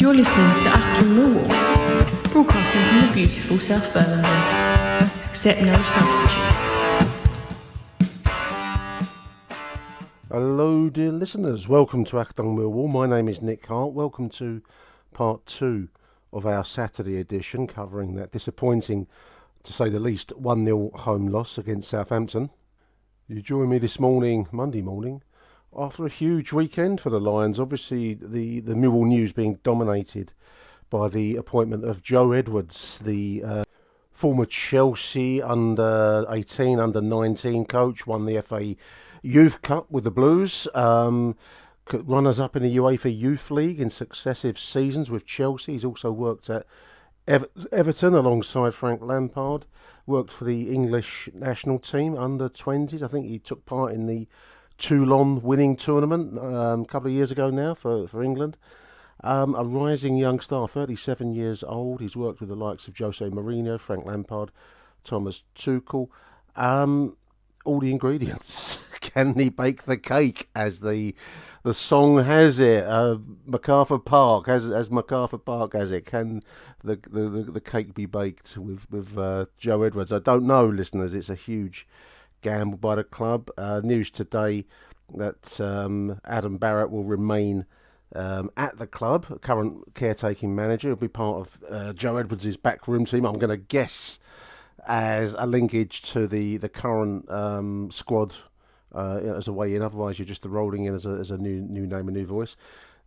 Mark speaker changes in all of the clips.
Speaker 1: You're listening to Achtung Millwall, broadcasting from the beautiful South Birmingham. Accept no substitute.
Speaker 2: Hello dear listeners, welcome to Achtung Millwall. My name is Nick Hart. Welcome to part 2 of our Saturday edition, covering that disappointing, to say the least, 1-0 home loss against Southampton. You join me this morning, Monday morning, after a huge weekend for the Lions. Obviously the Millwall news being dominated by the appointment of Joe Edwards, the former Chelsea under-18, under-19 coach, won the FA Youth Cup with the Blues, runners-up in the UEFA Youth League in successive seasons with Chelsea. He's also worked at Everton alongside Frank Lampard, worked for the English national team under-20s. I think he took part in the Toulon winning tournament a couple of years ago now for England. A rising young star, 37 years old. He's worked with the likes of Jose Mourinho, Frank Lampard, Thomas Tuchel. All the ingredients. Can he bake the cake, as the song has it? MacArthur Park, as MacArthur Park has it. Can the cake be baked with Joe Edwards? I don't know, listeners. It's a huge gamble by the club. News today that Adam Barrett will remain at the club, current caretaking manager. He'll be part of Joe Edwards' backroom team. I'm going to guess as a linkage to the current squad as a way in. Otherwise, you're just rolling in as a new name, a new voice.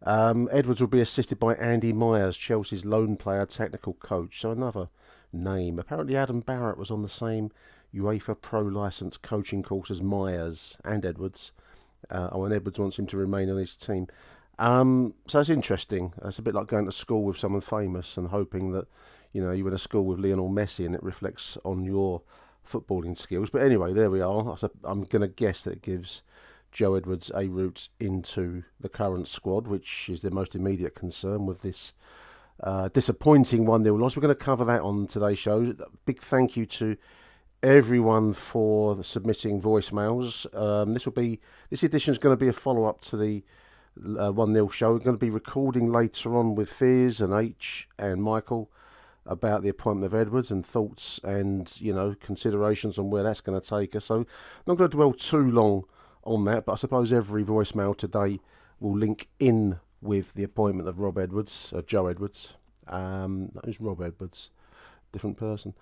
Speaker 2: Edwards will be assisted by Andy Myers, Chelsea's lone player technical coach. So another name. Apparently, Adam Barrett was on the same UEFA Pro Licence coaching course as Myers and Edwards. And Edwards wants him to remain on his team. So it's interesting. It's a bit like going to school with someone famous and hoping that, you know, you went to school with Lionel Messi and it reflects on your footballing skills. But anyway, there we are. I'm going to guess that it gives Joe Edwards a route into the current squad, which is the most immediate concern with this disappointing 1-0 loss. We're going to cover that on today's show. Big thank you to everyone for submitting voicemails. This edition is going to be a follow-up to the 1-0 show. We're going to be recording later on with Fears and H and Michael about the appointment of Edwards and thoughts and, you know, considerations on where that's going to take us. So I'm not going to dwell too long on that, but I suppose every voicemail today will link in with the appointment of Joe Edwards. Who's Rob Edwards? Different person.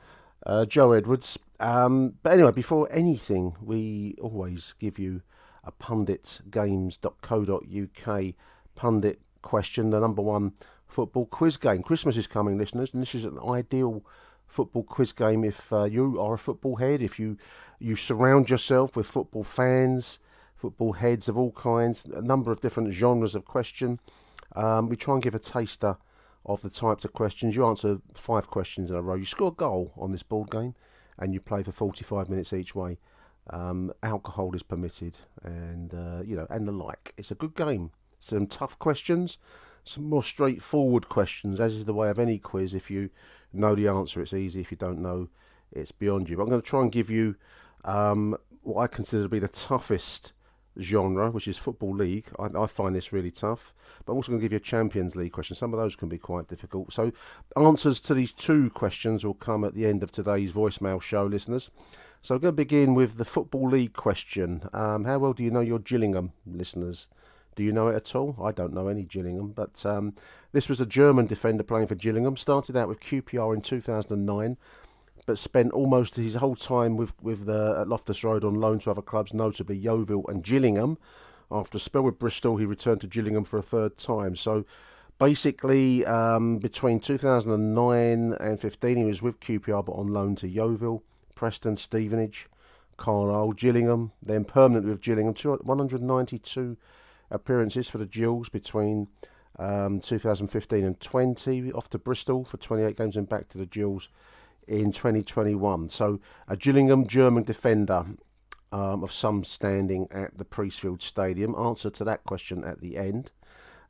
Speaker 2: Joe Edwards. But anyway, before anything, we always give you a punditgames.co.uk pundit question, the number one football quiz game. Christmas is coming, listeners, and this is an ideal football quiz game if you are a football head, if you surround yourself with football fans, football heads of all kinds, a number of different genres of question. We try and give a taster of the types of questions. You answer 5 questions in a row. You score a goal on this board game, and you play for 45 minutes each way. Alcohol is permitted, and and the like. It's a good game. Some tough questions, some more straightforward questions, as is the way of any quiz. If you know the answer, it's easy. If you don't know, it's beyond you. But I'm going to try and give you what I consider to be the toughest genre, which is Football League. I find this really tough, but I'm also going to give you a Champions League question. Some of those can be quite difficult. So answers to these 2 questions will come at the end of today's voicemail show, listeners. So I'm going to begin with the Football League question. How well do you know your Gillingham, listeners? Do you know it at all? I don't know any Gillingham, but this was a German defender playing for Gillingham. Started out with QPR in 2009, but spent almost his whole time at Loftus Road on loan to other clubs, notably Yeovil and Gillingham. After a spell with Bristol, he returned to Gillingham for a 3rd time. So basically, between 2009 and 15, he was with QPR, but on loan to Yeovil, Preston, Stevenage, Carlisle, Gillingham, then permanently with Gillingham. 192 appearances for the Gills between 2015 and 20. Off to Bristol for 28 games and back to the Gills in 2021. So a Gillingham German defender of some standing at the Priestfield Stadium. Answer to that question at the end.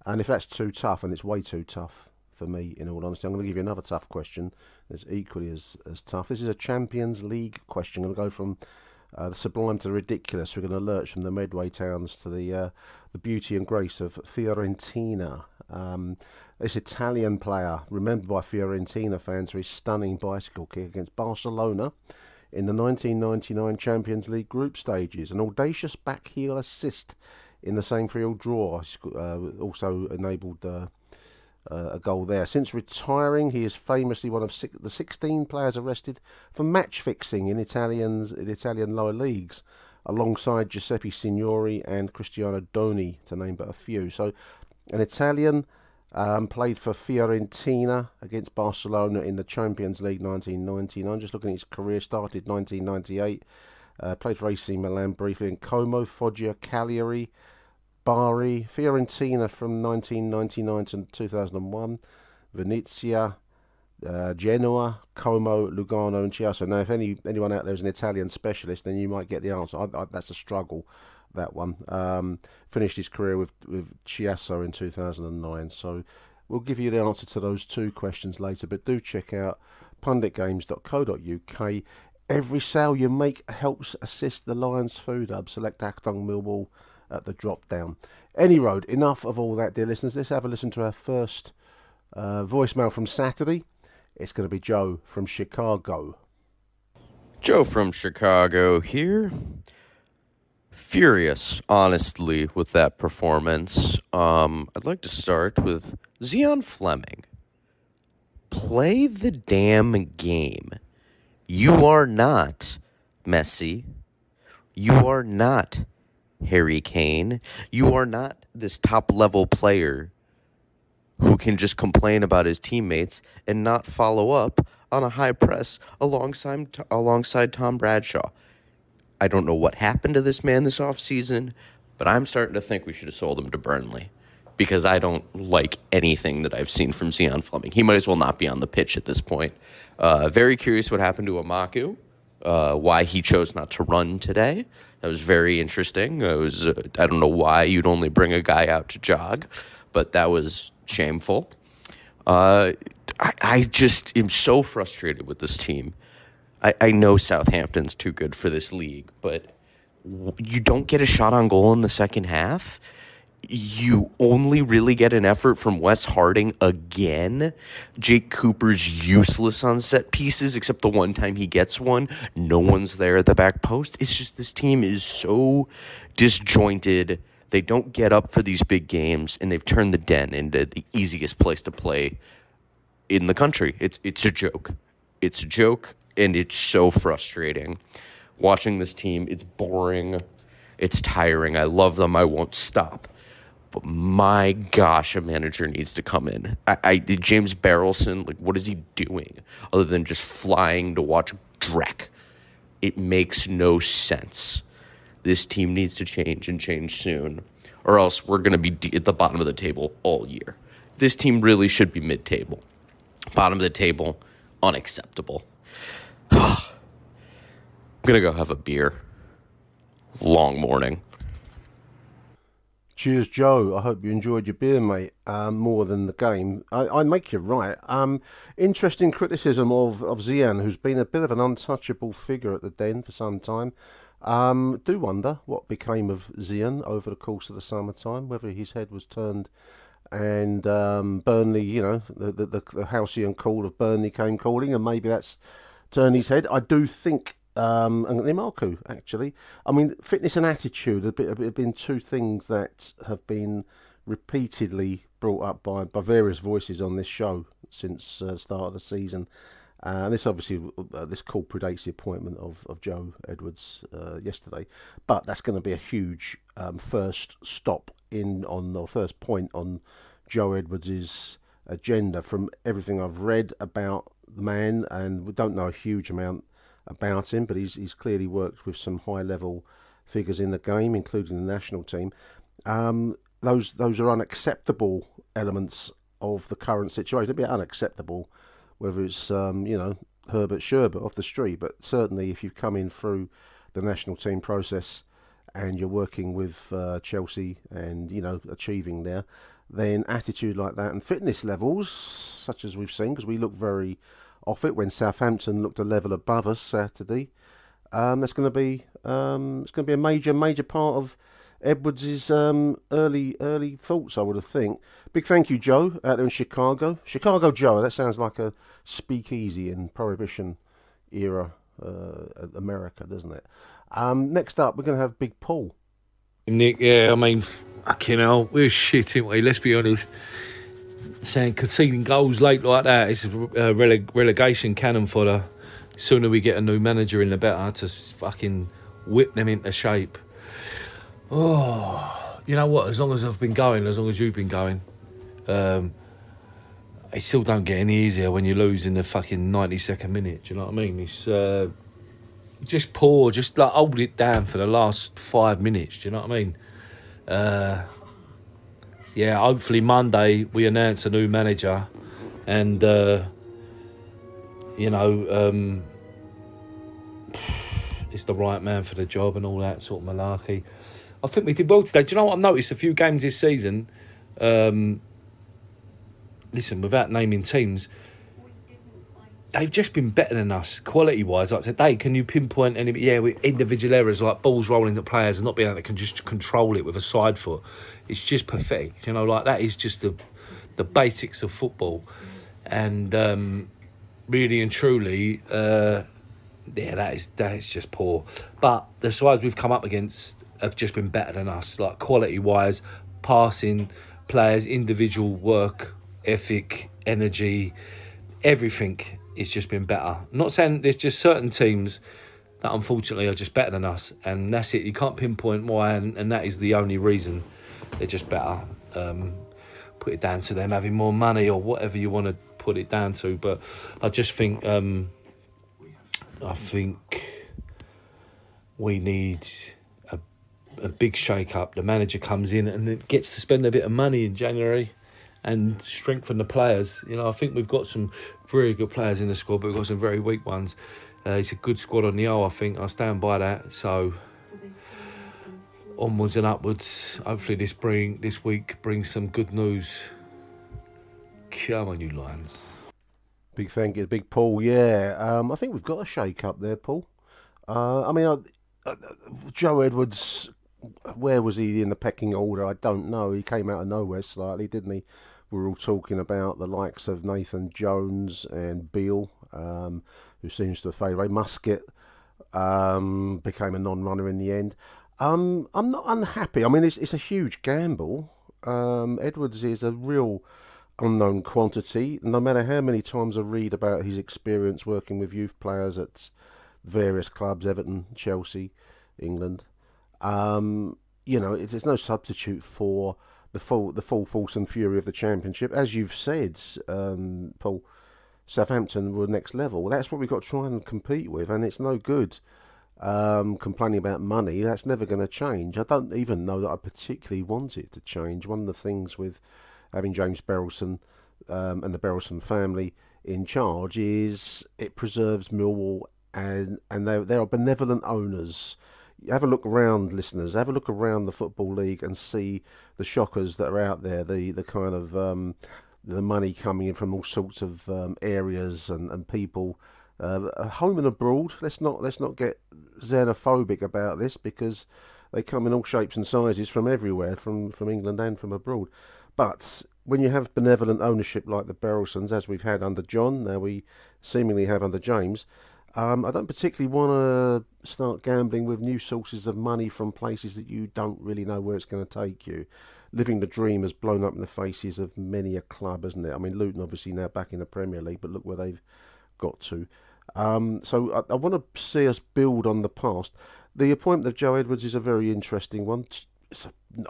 Speaker 2: And if that's too tough, and it's way too tough for me, in all honesty, I'm going to give you another tough question that's equally as tough. This is a Champions League question. I'm going to go from the sublime to the ridiculous. We're going to lurch from the Medway towns to the beauty and grace of Fiorentina. This Italian player, remembered by Fiorentina fans for his stunning bicycle kick against Barcelona in the 1999 Champions League group stages. An audacious back heel assist in the same 3-3 draw also enabled a goal there. Since retiring, he is famously one of the 16 players arrested for match fixing in Italian lower leagues, alongside Giuseppe Signori and Cristiano Doni, to name but a few. So, an Italian played for Fiorentina against Barcelona in the Champions League 1999. Just looking at his career, started 1998. Played for AC Milan briefly in Como, Foggia, Cagliari, Bari, Fiorentina from 1999 to 2001, Venezia, Genoa, Como, Lugano and Chiasso. Now, if anyone out there is an Italian specialist, then you might get the answer. That's a struggle, that one. Finished his career with Chiasso in 2009. So we'll give you the answer to those two questions later, but do check out punditgames.co.uk. Every sale you make helps assist the Lions Food Hub. Select Achtung Millwall at the drop down. Any road, enough of all that, dear listeners. Let's have a listen to our first voicemail from Saturday. It's going to be Joe from Chicago.
Speaker 3: Joe from Chicago here. Furious, honestly, with that performance. I'd like to start with Zion Fleming. Play the damn game. You are not Messi. You are not Harry Kane. You are not this top-level player who can just complain about his teammates and not follow up on a high press alongside Tom Bradshaw. I don't know what happened to this man this offseason, but I'm starting to think we should have sold him to Burnley because I don't like anything that I've seen from Zion Fleming. He might as well not be on the pitch at this point. Very curious what happened to Amaku, why he chose not to run today. That was very interesting. I don't know why you'd only bring a guy out to jog, but that was shameful. I just am so frustrated with this team. I know Southampton's too good for this league, but you don't get a shot on goal in the second half. You only really get an effort from Wes Harding again. Jake Cooper's useless on set pieces, except the one time he gets one. No one's there at the back post. It's just this team is so disjointed. They don't get up for these big games, and they've turned the Den into the easiest place to play in the country. It's a joke. It's a joke, and it's so frustrating. Watching this team, it's boring. It's tiring. I love them. I won't stop. But my gosh, a manager needs to come in. James Barrelson, what is he doing other than just flying to watch Drek? It makes no sense. This team needs to change and change soon, or else we're going to be at the bottom of the table all year. This team really should be mid-table. Bottom of the table, unacceptable. I'm going to go have a beer. Long morning.
Speaker 2: Cheers, Joe. I hope you enjoyed your beer, mate, more than the game. I make you right. Interesting criticism of Zian, who's been a bit of an untouchable figure at the Den for some time. Do wonder what became of Zian over the course of the summertime, whether his head was turned and Burnley, the halcyon call of Burnley came calling, and maybe that's turned his head. I do think and Limarco, actually. I mean, fitness and attitude have been two things that have been repeatedly brought up by various voices on this show since the start of the season. This obviously, this call predates the appointment of Joe Edwards yesterday, but that's going to be a huge first point on Joe Edwards' agenda. From everything I've read about the man, and we don't know a huge amount about him, but he's clearly worked with some high-level figures in the game, including the national team. Those are unacceptable elements of the current situation. It'd be unacceptable whether it's Herbert Sherbert off the street, but certainly if you've come in through the national team process and you're working with Chelsea and achieving there, then attitude like that and fitness levels such as we've seen, because we look very off it when Southampton looked a level above us Saturday. That's going to be a major part of Edwards' early thoughts, I would have think. Big thank you, Joe, out there in Chicago. Chicago Joe, that sounds like a speakeasy in Prohibition era America, doesn't it? Next up, we're going to have Big Paul.
Speaker 4: Nick, yeah, I mean, fucking hell, we're shit, ain't we? Let's be honest. Saying conceding goals late like that is a relegation cannon fodder. Sooner we get a new manager in, the better to fucking whip them into shape. Oh, you know what? As long as I've been going, as long as you've been going, it still don't get any easier when you lose in the fucking 92nd minute. Do you know what I mean? It's just poor. Just like hold it down for the last 5 minutes. Do you know what I mean? Yeah, hopefully Monday we announce a new manager, and it's the right man for the job and all that sort of malarkey. I think we did well today. Do you know what I've noticed? A few games this season, listen, without naming teams, they've just been better than us, quality-wise. Like today, can you pinpoint any... Yeah, with individual errors, like balls rolling at players and not being able to just control it with a side foot. It's just pathetic. You know, like that is just the basics of football. And really and truly, that is just poor. But the sides we've come up against have just been better than us, like quality-wise, passing, players, individual work, ethic, energy, everything has just been better. I'm not saying there's just certain teams that unfortunately are just better than us, and that's it. You can't pinpoint why, and that is the only reason. They're just better. Put it down to them having more money or whatever you want to put it down to, but I just think we need a big shake-up. The manager comes in and it gets to spend a bit of money in January and strengthen the players. You know, I think we've got some very good players in the squad, but we've got some very weak ones. It's a good squad on the whole, I think. I stand by that. So onwards and upwards. Hopefully this week brings some good news. Come on, you Lions.
Speaker 2: Big thank you, Big Paul. Yeah, I think we've got a shake-up there, Paul. Joe Edwards, where was he in the pecking order? I don't know. He came out of nowhere slightly, didn't he? We were all talking about the likes of Nathan Jones and Beale, who seems to have faded away. Musket became a non-runner in the end. I'm not unhappy. I mean, it's a huge gamble. Edwards is a real unknown quantity. No matter how many times I read about his experience working with youth players at various clubs, Everton, Chelsea, England, it's no substitute for the full force and fury of the Championship. As you've said, Paul, Southampton were next level. That's what we've got to try and compete with, and it's no good complaining about money. That's never going to change. I don't even know that I particularly want it to change. One of the things with having James Berylson and the Berylson family in charge is it preserves Millwall, and they are benevolent owners. Have a look around, listeners. Have a look around the Football League and see the shockers that are out there. The kind of the money coming in from all sorts of areas and people, home and abroad. Let's not get xenophobic about this, because they come in all shapes and sizes from everywhere, from England and from abroad. But when you have benevolent ownership like the Berylsons, as we've had under John, now we seemingly have under James, I don't particularly want to start gambling with new sources of money from places that you don't really know where it's going to take you. Living the dream has blown up in the faces of many a club, hasn't it? I mean, Luton obviously now back in the Premier League, but look where they've got to. So I want to see us build on the past. The appointment of Joe Edwards is a very interesting one.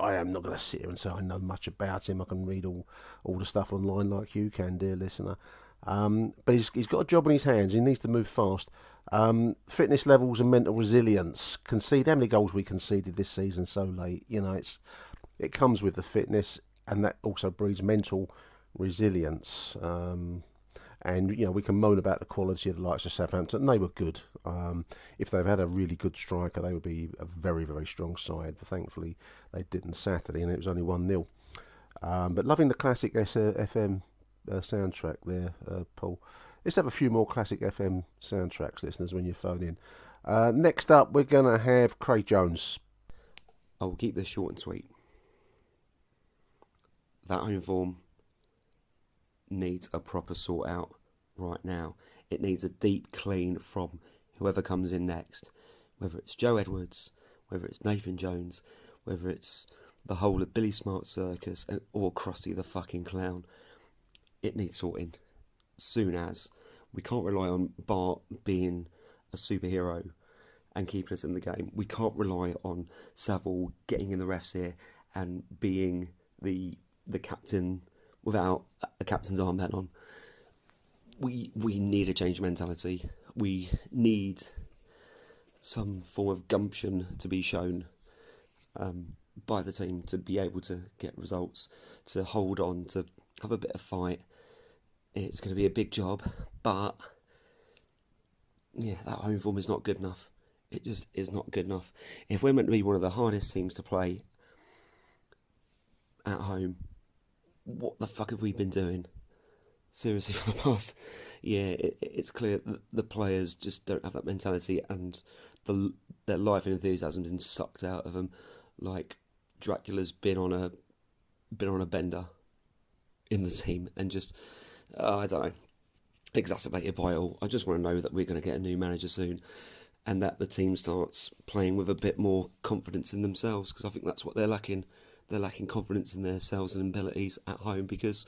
Speaker 2: I am not going to sit here and say I know much about him. I can read all the stuff online like you can, dear listener. But he's got a job on his hands. He needs to move fast. Fitness levels and mental resilience. How many goals we conceded this season so late? You know, it comes with the fitness, and that also breeds mental resilience. And we can moan about the quality of the likes of Southampton. They were good. If they've had a really good striker, they would be a very, very strong side. But thankfully, they didn't Saturday, and it was only 1-0. But loving the classic FM soundtrack there, Paul. Let's have a few more classic FM soundtracks, listeners, when you phone in. Next up, we're going to have Craig Jones.
Speaker 5: I will keep this short and sweet. That home form needs a proper sort out right now. It needs a deep clean from whoever comes in next. Whether it's Joe Edwards, whether it's Nathan Jones, whether it's the whole of Billy Smart Circus or Krusty the fucking Clown. It needs sorting. Soon as. We can't rely on Bart being a superhero and keeping us in the game. We can't rely on Saville getting in the ref's ear and being the captain without a captain's armband on. We need a change of mentality. We need some form of gumption to be shown by the team to be able to get results, to hold on, to have a bit of fight. It's going to be a big job, but yeah, that home form is not good enough. It just is not good enough. If we're meant to be one of the hardest teams to play at home, what the fuck have we been doing? Seriously, for the past year, it's clear that the players just don't have that mentality, and their life and enthusiasm has been sucked out of them, like Dracula's been on a bender in the team, and just I don't know, exacerbated by it all. I just want to know that we're going to get a new manager soon, and that the team starts playing with a bit more confidence in themselves, because I think that's what they're lacking. They're lacking confidence in themselves and abilities at home because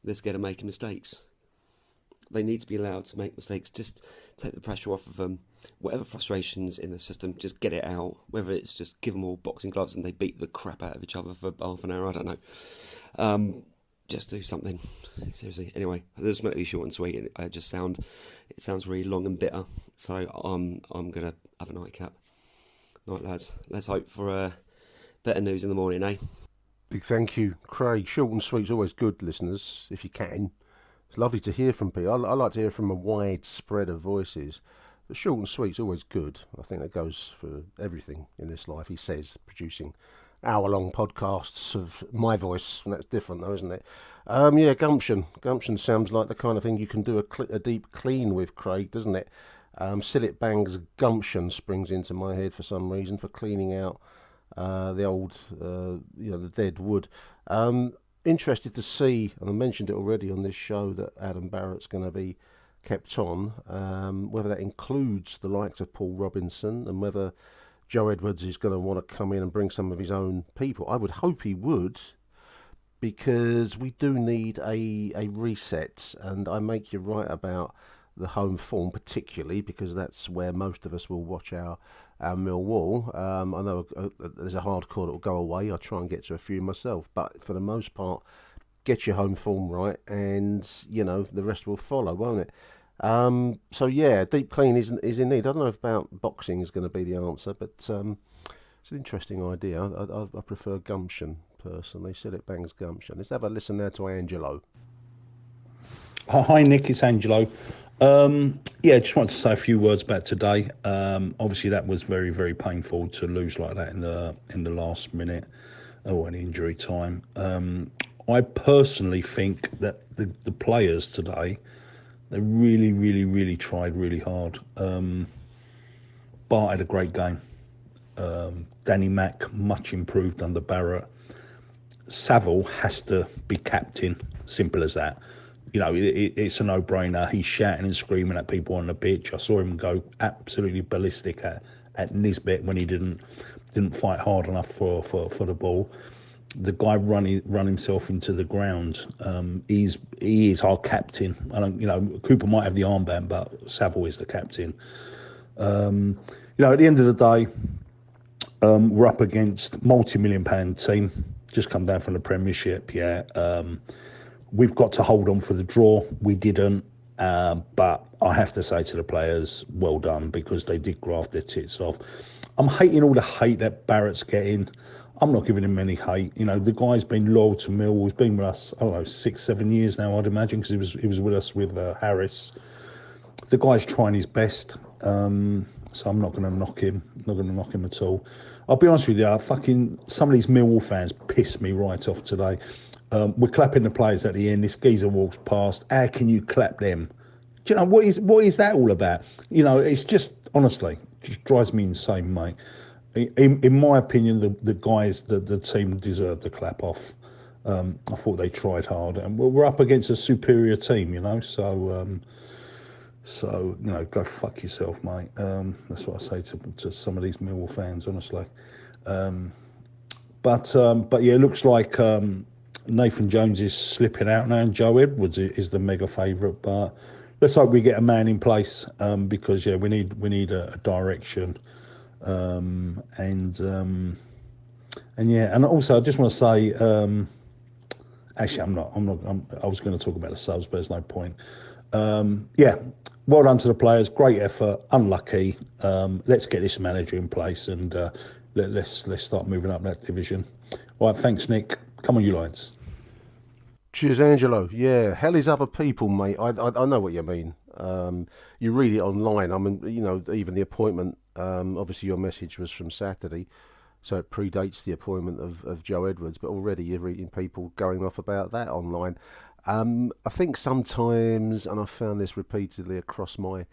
Speaker 5: they're scared of making mistakes. They need to be allowed to make mistakes. Just take the pressure off of them. Whatever frustrations in the system, just get it out. Whether it's just give them all boxing gloves and they beat the crap out of each other for half an hour, I don't know. Just do something. Seriously. Anyway, this is meant to be short and sweet. It sounds really long and bitter. So I'm gonna have a nightcap. Night, lads. Let's hope for better news in the morning, eh?
Speaker 2: Big thank you, Craig. Short and sweet's always good, listeners, if you can. It's lovely to hear from people. I like to hear from a wide spread of voices. But short and sweet's always good. I think that goes for everything in this life, he says, producing hour-long podcasts of my voice, and that's different though, isn't it? Yeah, gumption. Gumption sounds like the kind of thing you can do a deep clean with, Craig, doesn't it? Sillet Bang's gumption springs into my head for some reason, for cleaning out the old, the dead wood. Interested to see, and I mentioned it already on this show, that Adam Barrett's going to be kept on, whether that includes the likes of Paul Robinson and whether Joe Edwards is going to want to come in and bring some of his own people. I would hope he would, because we do need a reset, and I make you right about the home form, particularly because that's where most of us will watch our Millwall. I know there's a hardcore that will go away. I try and get to a few myself, but for the most part, get your home form right, and the rest will follow, won't it? So yeah, deep clean is in need. I don't know if about boxing is going to be the answer, but it's an interesting idea. I prefer gumption personally. Sillet Bang's gumption. Let's have a listen now to Angelo.
Speaker 6: Hi Nick, it's Angelo. Just wanted to say a few words about today. Obviously that was very, very painful to lose like that in the last minute or an injury time. I personally think that the players today, they really, really, really tried really hard. Bart had a great game. Danny Mack, much improved under Barrett. Saville has to be captain, simple as that. It's a no-brainer. He's shouting and screaming at people on the pitch. I saw him go absolutely ballistic at Nisbet when he didn't fight hard enough for the ball. The guy run himself into the ground. He is our captain. Cooper might have the armband, but Saville is the captain. At the end of the day, we're up against multi-million-pound team. Just come down from the Premiership. We've got to hold on for the draw. We didn't, but I have to say to the players, well done, because they did graft their tits off. I'm hating all the hate that Barrett's getting. I'm not giving him any hate. The guy's been loyal to Millwall. He's been with us, 6-7 years now, I'd imagine, because he was with us with Harris. The guy's trying his best, so I'm not going to knock him. Not going to knock him at all. I'll be honest with you, some of these Millwall fans piss me right off today. We're clapping the players at the end. This geezer walks past. How can you clap them? Do you know what is that all about? It's just, honestly, just drives me insane, mate. in my opinion, the guys, the team deserved the clap off. I thought they tried hard, and we're up against a superior team, So go fuck yourself, mate. That's what I say to some of these Millwall fans, honestly. But yeah, it looks like Nathan Jones is slipping out now, and Joe Edwards is the mega favourite. But let's hope we get a man in place, because we need a direction. And also I just want to say, actually I was going to talk about the subs, but there's no point. Well done to the players, great effort, unlucky. Let's get this manager in place, and let's start moving up that division. All right, thanks, Nick. Come on, you Lions.
Speaker 2: Cheers, Angelo. Yeah, hell is other people, mate. I know what you mean. You read it online. I mean, even the appointment. Obviously, your message was from Saturday, so it predates the appointment of Joe Edwards. But already you're reading people going off about that online. I think sometimes, and I've found this repeatedly across my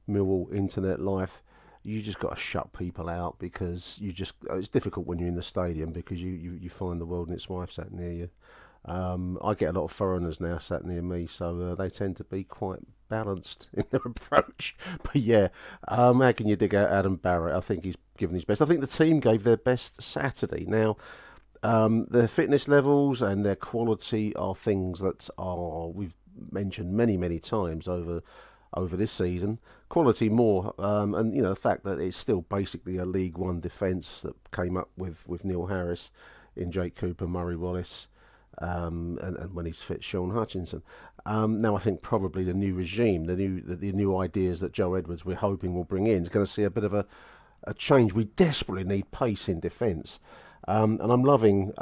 Speaker 2: Millwall internet life, you just got to shut people out, because it's difficult when you're in the stadium, because you find the world and its wife sat near you. I get a lot of foreigners now sat near me, so they tend to be quite balanced in their approach. But yeah, how can you dig out Adam Barrett? I think he's given his best. I think the team gave their best Saturday. Now, their fitness levels and their quality are things that we've mentioned many times over this season. Quality more, and the fact that it's still basically a League One defence that came up with Neil Harris in Jake Cooper, Murray Wallace, and when he's fit, Sean Hutchinson. Now I think probably the new regime, the new ideas that Joe Edwards we're hoping will bring in is going to see a bit of a change. We desperately need pace in defence. And I'm loving,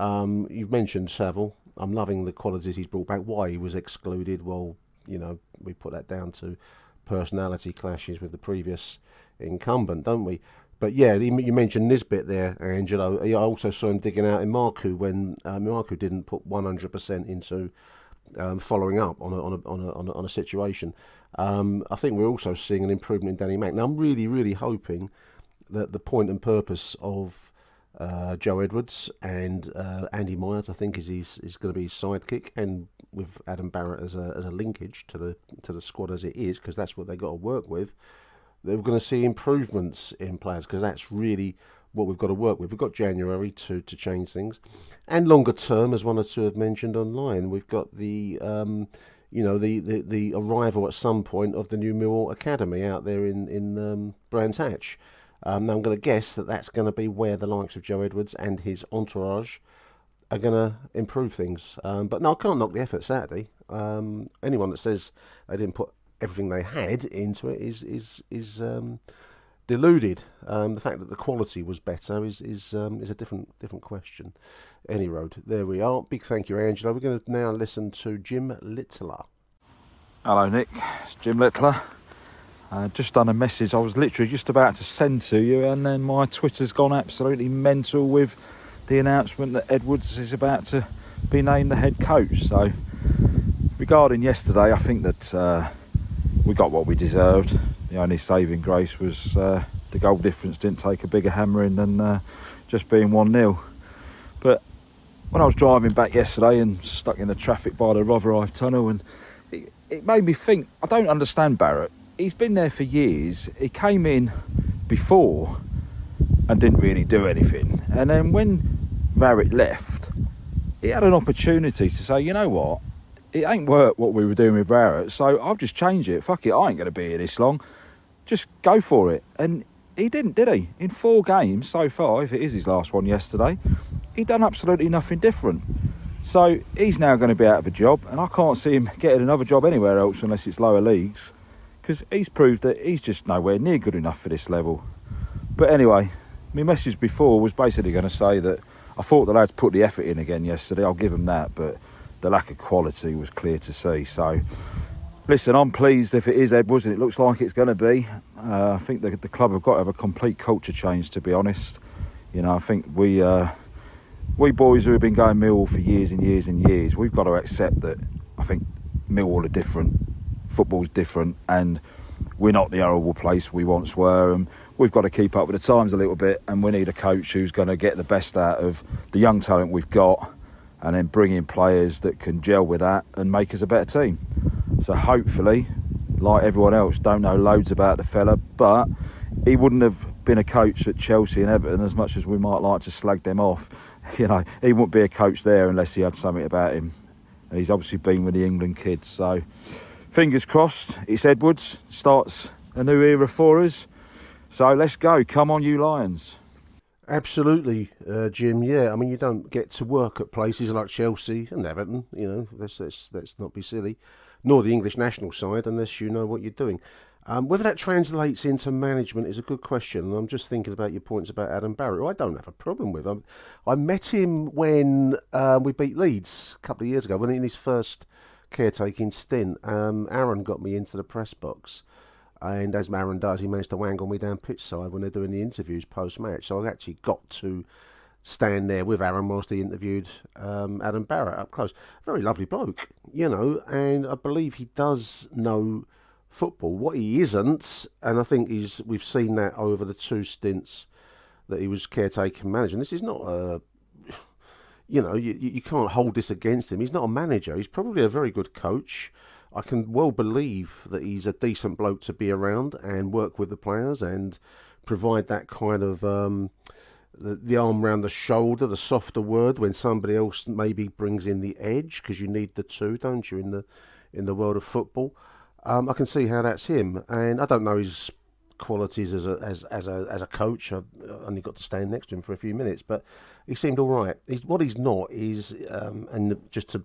Speaker 2: you've mentioned Saville, I'm loving the qualities he's brought back. Why he was excluded, well, we put that down to personality clashes with the previous incumbent, don't we? But yeah, you mentioned Nisbet there, Angelo. I also saw him digging out in Marku when Marku didn't put 100% into following up on a situation. I think we're also seeing an improvement in Danny Mack. Now I'm really hoping that the point and purpose of Joe Edwards and Andy Myers, I think, is going to be his sidekick, and with Adam Barrett as a linkage to the squad as it is, because that's what they got to work with. They're going to see improvements in players, because that's really what we've got to work with. We've got January to change things, and longer term, as one or two have mentioned online, we've got the arrival at some point of the new Millwall Academy out there in Brands Hatch. Now I'm going to guess that that's going to be where the likes of Joe Edwards and his entourage are going to improve things. But no, I can't knock the effort Saturday. Anyone that says they didn't put everything they had into it is deluded. The fact that the quality was better is a different question. Any road, there we are. Big thank you, Angelo. We're going to now listen to Jim Littler.
Speaker 7: Hello, Nick. It's Jim Littler. Just done a message I was literally just about to send to you, and then my Twitter's gone absolutely mental with the announcement that Edwards is about to be named the head coach. So regarding yesterday, I think that we got what we deserved. The only saving grace was the goal difference didn't take a bigger hammering than just being 1-0. But when I was driving back yesterday and stuck in the traffic by the Rotherhithe Tunnel, and it made me think, I don't understand Barrett. He's been there for years. He came in before and didn't really do anything. And then when Barrett left, he had an opportunity to say, you know what? It ain't worked what we were doing with Barrett, so I'll just change it. Fuck it, I ain't going to be here this long. Just go for it. And he didn't, did he? In 4 games so far, if it is his last one yesterday, he done absolutely nothing different. So he's now going to be out of a job, and I can't see him getting another job anywhere else unless it's lower leagues, because he's proved that he's just nowhere near good enough for this level. But anyway, my message before was basically going to say that I thought the lads put the effort in again yesterday. I'll give them that, but the lack of quality was clear to see. So, listen, I'm pleased if it is Edwards, and it looks like it's going to be. I think the club have got to have a complete culture change, to be honest. I think we boys who have been going Millwall for years and years and years, we've got to accept that I think Millwall are different. Football's different, and we're not the horrible place we once were, and we've got to keep up with the times a little bit, and we need a coach who's going to get the best out of the young talent we've got and then bring in players that can gel with that and make us a better team. So hopefully, like everyone else, don't know loads about the fella, but he wouldn't have been a coach at Chelsea and Everton, as much as we might like to slag them off. You know, he wouldn't be a coach there unless he had something about him. And he's obviously been with the England kids, so fingers crossed. It's Edwards, starts a new era for us. So let's go. Come on, you Lions.
Speaker 2: Absolutely, Jim. Yeah, I mean, you don't get to work at places like Chelsea and Everton. You know, let's not be silly, nor the English national side, unless you know what you're doing. Whether that translates into management is a good question. And I'm just thinking about your points about Adam Barrett, who I don't have a problem with. I met him when we beat Leeds a couple of years ago, when in his first caretaking stint. Aaron got me into the press box. And as Aaron does, he managed to wangle me down pitch side when they're doing the interviews post-match. So I actually got to stand there with Aaron whilst he interviewed Adam Barrett up close. Very lovely bloke, you know, and I believe he does know football. What he isn't, and I think we've seen that over the 2 stints that he was caretaker manager. And this is not a... You know, you can't hold this against him. He's not a manager. He's probably a very good coach. I can well believe that he's a decent bloke to be around and work with the players and provide that kind of the arm around the shoulder, the softer word when somebody else maybe brings in the edge, because you need the two, don't you, in the world of football. I can see how that's him, and I don't know his qualities as a coach. I only got to stand next to him for a few minutes, but he seemed all right. What he's not is, and just to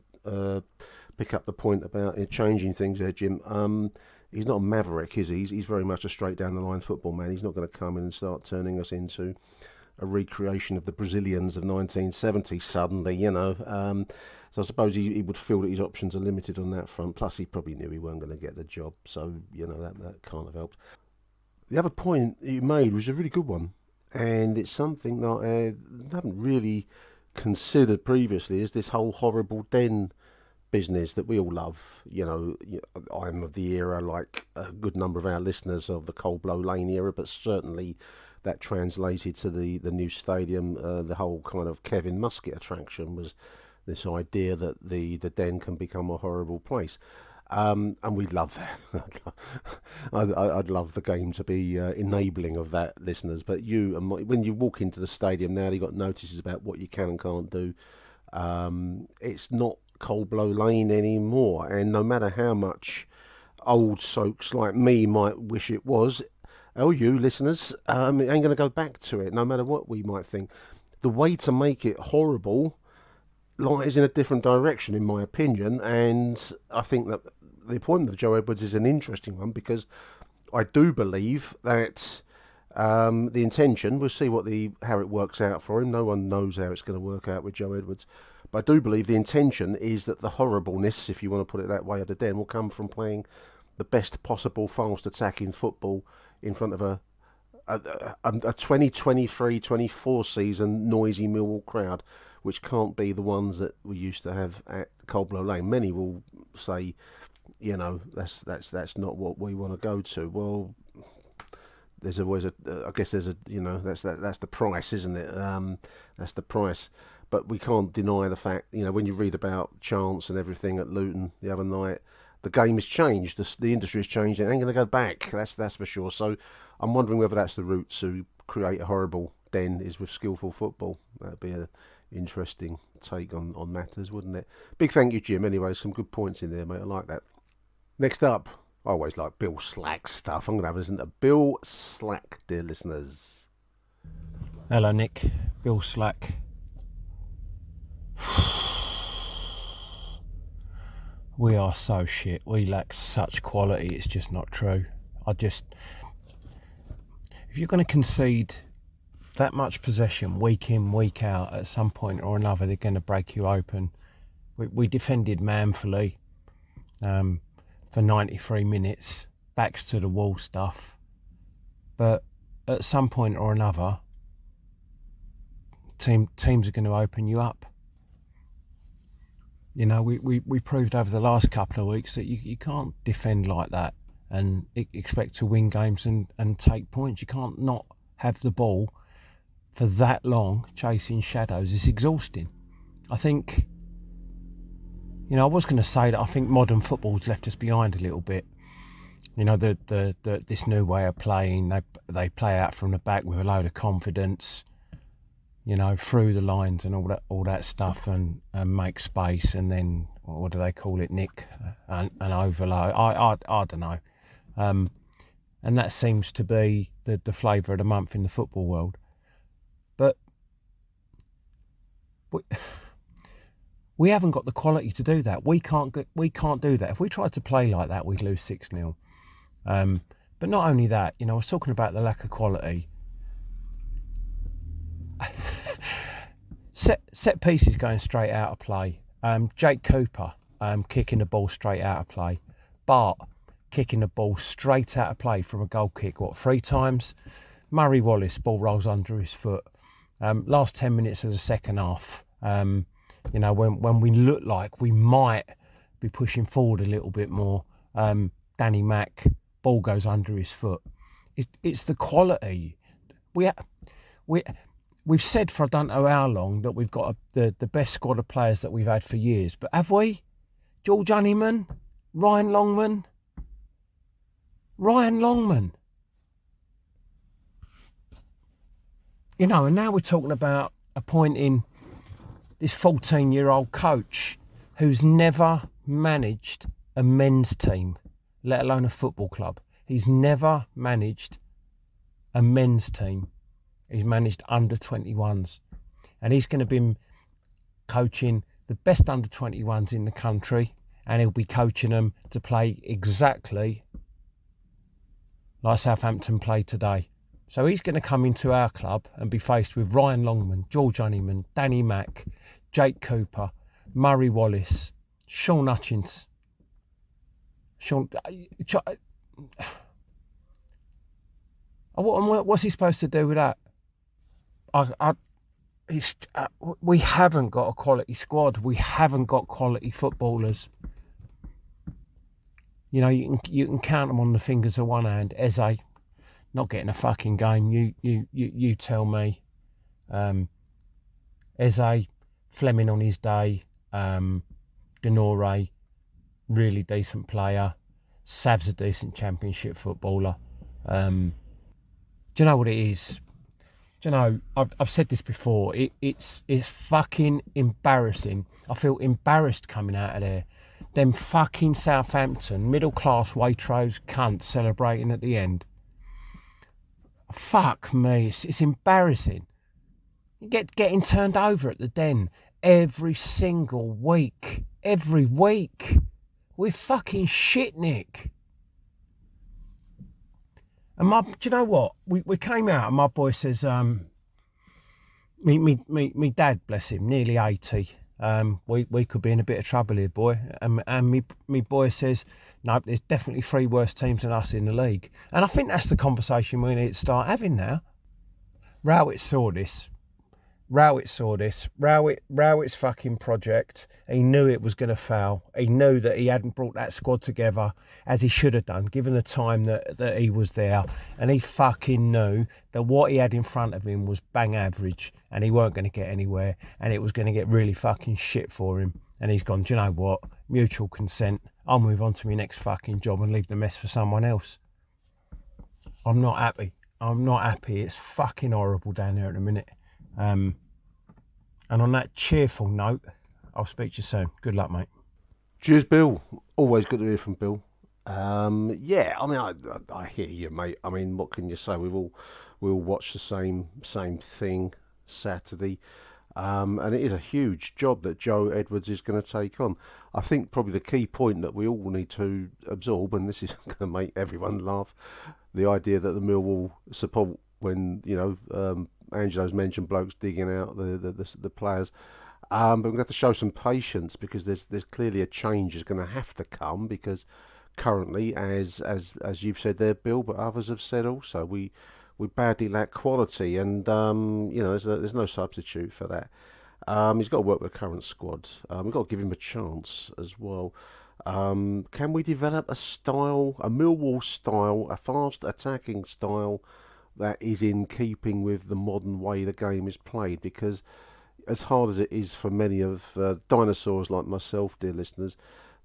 Speaker 2: pick up the point about changing things there, Jim, he's not a maverick, is he? He's very much a straight down the line football man. He's not going to come in and start turning us into a recreation of the Brazilians of 1970 suddenly, you know. So I suppose he would feel that his options are limited on that front. Plus, he probably knew he weren't going to get the job, so, you know, that can't have helped. The other point you made was a really good one, and it's something that I haven't really considered previously, is this whole horrible den business that we all love. You know, I'm of the era, like a good number of our listeners, of the Coldblow Lane era, but certainly that translated to the new stadium. The whole kind of Kevin Muscat attraction was this idea that the den can become a horrible place. And we'd love that. I'd love the game to be enabling of that, listeners. But when you walk into the stadium now, you've got notices about what you can and can't do. It's not Coldblow Lane anymore, and no matter how much old soaks like me might wish it was, you listeners, it ain't going to go back to it, no matter what we might think. The way to make it horrible lies in a different direction, in my opinion, and I think that the appointment of Joe Edwards is an interesting one, because I do believe that the intention, we'll see how it works out for him. No one knows how it's going to work out with Joe Edwards, but I do believe the intention is that the horribleness, if you want to put it that way, of the den will come from playing the best possible fast attacking football in front of a 2023-24 season noisy Millwall crowd, which can't be the ones that we used to have at Coldblow Lane. Many will say, you know, that's not what we want to go to. Well, there's always I guess there's a, you know, that's the price, isn't it? That's the price. But we can't deny the fact, you know, when you read about chants and everything at Luton the other night, the game has changed. The industry has changed. It ain't going to go back. That's for sure. So I'm wondering whether that's the route to create a horrible den, is with skillful football. That'd be an interesting take on matters, wouldn't it? Big thank you, Jim. Anyway, some good points in there, mate. I like that. Next up, I always like Bill Slack stuff. I'm going to have a listen to Bill Slack, dear listeners.
Speaker 8: Hello, Nick. Bill Slack. We are so shit. We lack such quality. It's just not true. If you're going to concede that much possession week in, week out, at some point or another, they're going to break you open. We defended manfully for 93 minutes, backs to the wall stuff. But at some point or another, teams are going to open you up. You know, we proved over the last couple of weeks that you can't defend like that and expect to win games and take points. You can't not have the ball for that long chasing shadows. It's exhausting. I think, I was going to say that I think modern football's left us behind a little bit. This new way of playing, they play out from the back with a load of confidence, through the lines and all that stuff, and make space, and then what do they call it, Nick? An overload. I don't know. And that seems to be the flavour of the month in the football world. But we haven't got the quality to do that. We can't do that. If we tried to play like that, we'd lose 6-0. But not only that, I was talking about the lack of quality. Set pieces going straight out of play. Jake Cooper kicking the ball straight out of play. Bart kicking the ball straight out of play from a goal kick, 3 times? Murray Wallace, ball rolls under his foot. Last 10 minutes of the second half, when we look like we might be pushing forward a little bit more, Danny Mack, ball goes under his foot. It's the quality. We've said for I don't know how long that we've got the best squad of players that we've had for years, but have we? George Honeyman, Ryan Longman. And now we're talking about appointing this 14-year-old coach who's never managed a men's team, let alone a football club. He's never managed a men's team. He's managed under-21s. And he's going to be coaching the best under-21s in the country, and he'll be coaching them to play exactly like Southampton played today. So he's going to come into our club and be faced with Ryan Longman, George Honeyman, Danny Mack, Jake Cooper, Murray Wallace, Sean Hutchins. What's he supposed to do with that? We haven't got a quality squad. We haven't got quality footballers. You can count them on the fingers of one hand. Eze, not getting a fucking game. You tell me. Eze, Fleming on his day. Denore, really decent player. Sav's a decent championship footballer. Do you know what it is? Do you know, I've said this before. It's fucking embarrassing. I feel embarrassed coming out of there. Them fucking Southampton middle-class Waitrose cunts celebrating at the end. Fuck me, it's embarrassing. Getting turned over at the Den every single week. Every week. We're fucking shit, Nick. And do you know what? We came out and my boy says, me dad, bless him, nearly 80. We could be in a bit of trouble here, boy. And me boy says, no, there's definitely 3 worse teams than us in the league. And I think that's the conversation we need to start having now. Rowett's saw this. Rowett's fucking project. He knew it was going to fail. He knew that he hadn't brought that squad together as he should have done, given the time that he was there. And he fucking knew that what he had in front of him was bang average, and he weren't going to get anywhere, and it was going to get really fucking shit for him. And he's gone, do you know what? Mutual consent. I'll move on to my next fucking job and leave the mess for someone else. I'm not happy. It's fucking horrible down there at the minute. And on that cheerful note, I'll speak to you soon. Good luck, mate.
Speaker 2: Cheers, Bill. Always good to hear from Bill. Yeah, I mean, I hear you, mate. I mean, what can you say? We all watch the same thing Saturday, and it is a huge job that Joe Edwards is going to take on. I think probably the key point that we all need to absorb, and this is going to make everyone laugh, the idea that the Millwall support, when Angelo's mentioned blokes digging out the players. But we're going to have to show some patience, because there's clearly a change is going to have to come, because currently, as you've said there, Bill, but others have said also, we badly lack quality, and there's no substitute for that. He's got to work with the current squad. We've got to give him a chance as well. Can we develop a style, a Millwall style, a fast attacking style that is in keeping with the modern way the game is played? Because as hard as it is for many of dinosaurs like myself, dear listeners,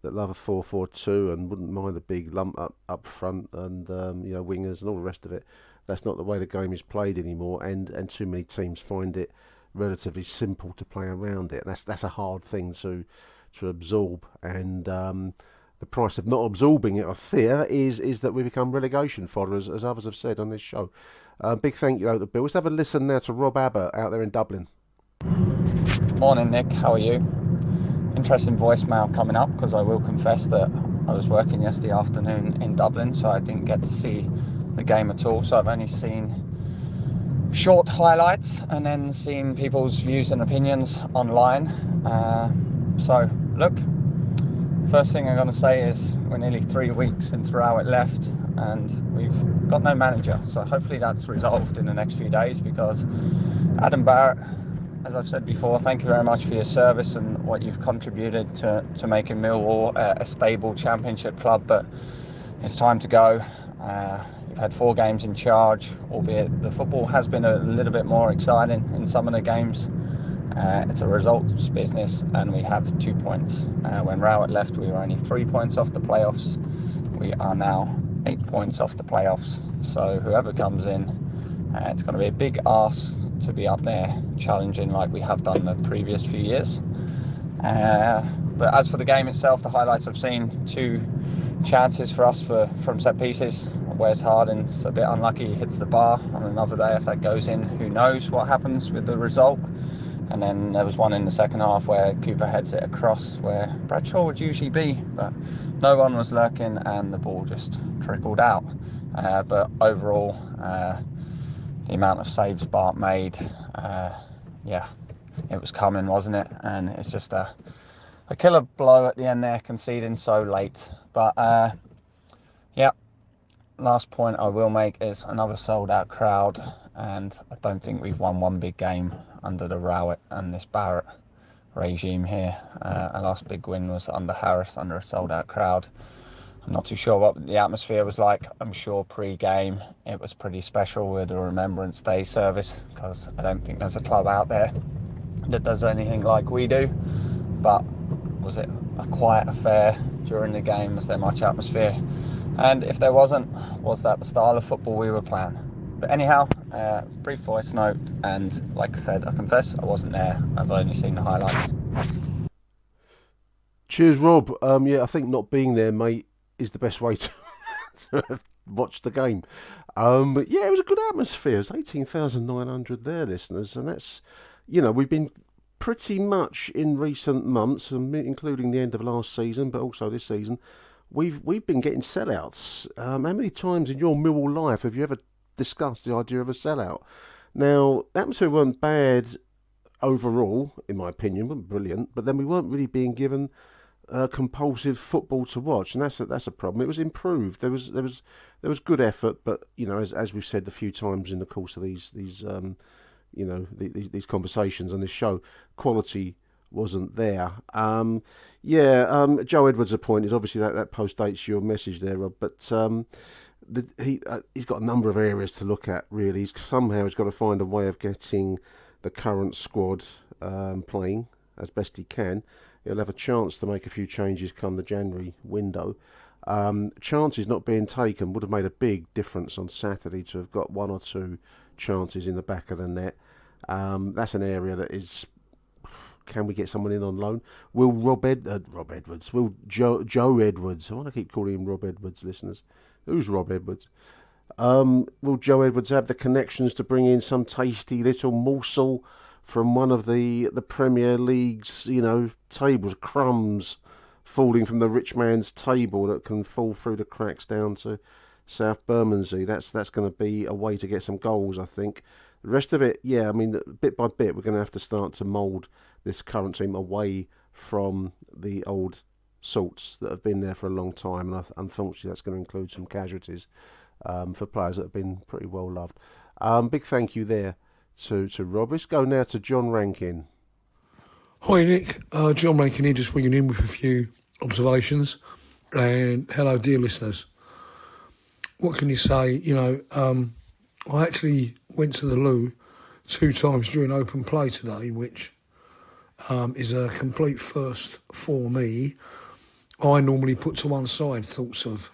Speaker 2: that love a 4-4-2 and wouldn't mind a big lump up front and wingers and all the rest of it, that's not the way the game is played anymore, and too many teams find it relatively simple to play around it. That's a hard thing to absorb, and the price of not absorbing it, I fear, is that we become relegation fodder, as others have said on this show. Big thank you to Bill. Let's have a listen now to Rob Abbott out there in Dublin.
Speaker 9: Morning, Nick. How are you? Interesting voicemail coming up, because I will confess that I was working yesterday afternoon in Dublin, so I didn't get to see the game at all. So I've only seen short highlights and then seen people's views and opinions online. So look, first thing I'm going to say is we're nearly 3 weeks since Rowett left and we've got no manager. So hopefully that's resolved in the next few days, because Adam Barrett, as I've said before, thank you very much for your service and what you've contributed to making Millwall a stable championship club, but it's time to go. You've had 4 games in charge, albeit the football has been a little bit more exciting in some of the games. It's a results business and we have 2 points. When Rowett left, we were only 3 points off the playoffs. We are now 8 points off the playoffs. So whoever comes in, it's going to be a big ask to be up there challenging like we have done the previous few years. But as for the game itself, the highlights I've seen, 2 chances for us from set pieces. Wes Hardin's a bit unlucky, he hits the bar. On another day, if that goes in, who knows what happens with the result. And then there was one in the second half where Cooper heads it across where Bradshaw would usually be, but no one was lurking and the ball just trickled out. But overall, the amount of saves Bart made, it was coming, wasn't it? And it's just a killer blow at the end there, conceding so late. But last point I will make is another sold out crowd, and I don't think we've won one big game under the Rowett and this Barrett regime here. Our last big win was under Harris, under a sold out crowd. I'm not too sure what the atmosphere was like. I'm sure pre-game it was pretty special with the Remembrance Day service, because I don't think there's a club out there that does anything like we do. But was it a quiet affair during the game? Was there much atmosphere? And if there wasn't, was that the style of football we were playing? But anyhow, brief voice note, and like I said, I confess I wasn't there. I've only seen the highlights.
Speaker 2: Cheers, Rob. I think not being there, mate, is the best way to watch the game. But yeah, it was a good atmosphere. It was 18,900 there, listeners, and that's, we've been pretty much in recent months, including the end of last season, but also this season, we've been getting sellouts. How many times in your Millwall life have you ever discussed the idea of a sellout? Now, the atmosphere weren't bad overall, in my opinion, weren't brilliant, but then we weren't really being given compulsive football to watch, and that's a problem. It was improved. There was good effort, but as we've said a few times in the course of these conversations on this show, quality wasn't there. Joe Edwards' appointed. Obviously, that postdates your message there, Rob. But he's got a number of areas to look at. Really, he's got to find a way of getting the current squad playing as best he can. He'll have a chance to make a few changes come the January window. Chances not being taken would have made a big difference on Saturday to have got 1 or 2 chances in the back of the net. That's an area that is. Can we get someone in on loan? Will Joe Edwards? I want to keep calling him Rob Edwards, listeners. Who's Rob Edwards? Will Joe Edwards have the connections to bring in some tasty little morsel from one of the Premier League's, tables, crumbs falling from the rich man's table that can fall through the cracks down to South Bermondsey? That's going to be a way to get some goals, I think. The rest of it, bit by bit, we're going to have to start to mould this current team away from the old salts that have been there for a long time, and unfortunately that's going to include some casualties for players that have been pretty well loved. Big thank you there to Rob. Let's go now to John Rankin.
Speaker 10: Hi Nick, John Rankin here, just ringing in with a few observations. And hello, dear listeners. What can you say? I actually went to the loo 2 times during open play today, which is a complete first for me. I normally put to one side thoughts of,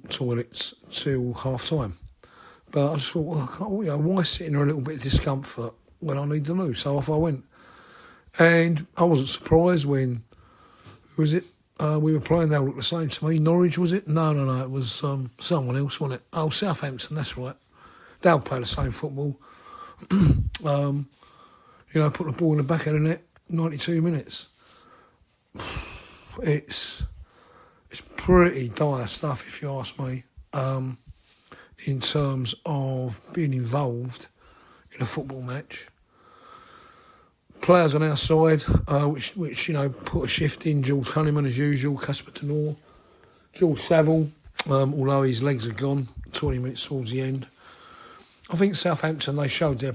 Speaker 10: toilets till half time. But I just thought, why sit in a little bit of discomfort when I need the loo? So off I went. And I wasn't surprised when, who was it? We were playing, they all looked the same to me. Norwich, was it? No, it was someone else, wasn't it? Oh, Southampton, that's right. They'll play the same football. Put the ball in the back of the net, 92 minutes. It's pretty dire stuff, if you ask me, in terms of being involved in a football match. Players on our side, which put a shift in. George Honeyman as usual, Casper Tenor, George Saville, although his legs are gone 20 minutes towards the end. I think Southampton, they showed their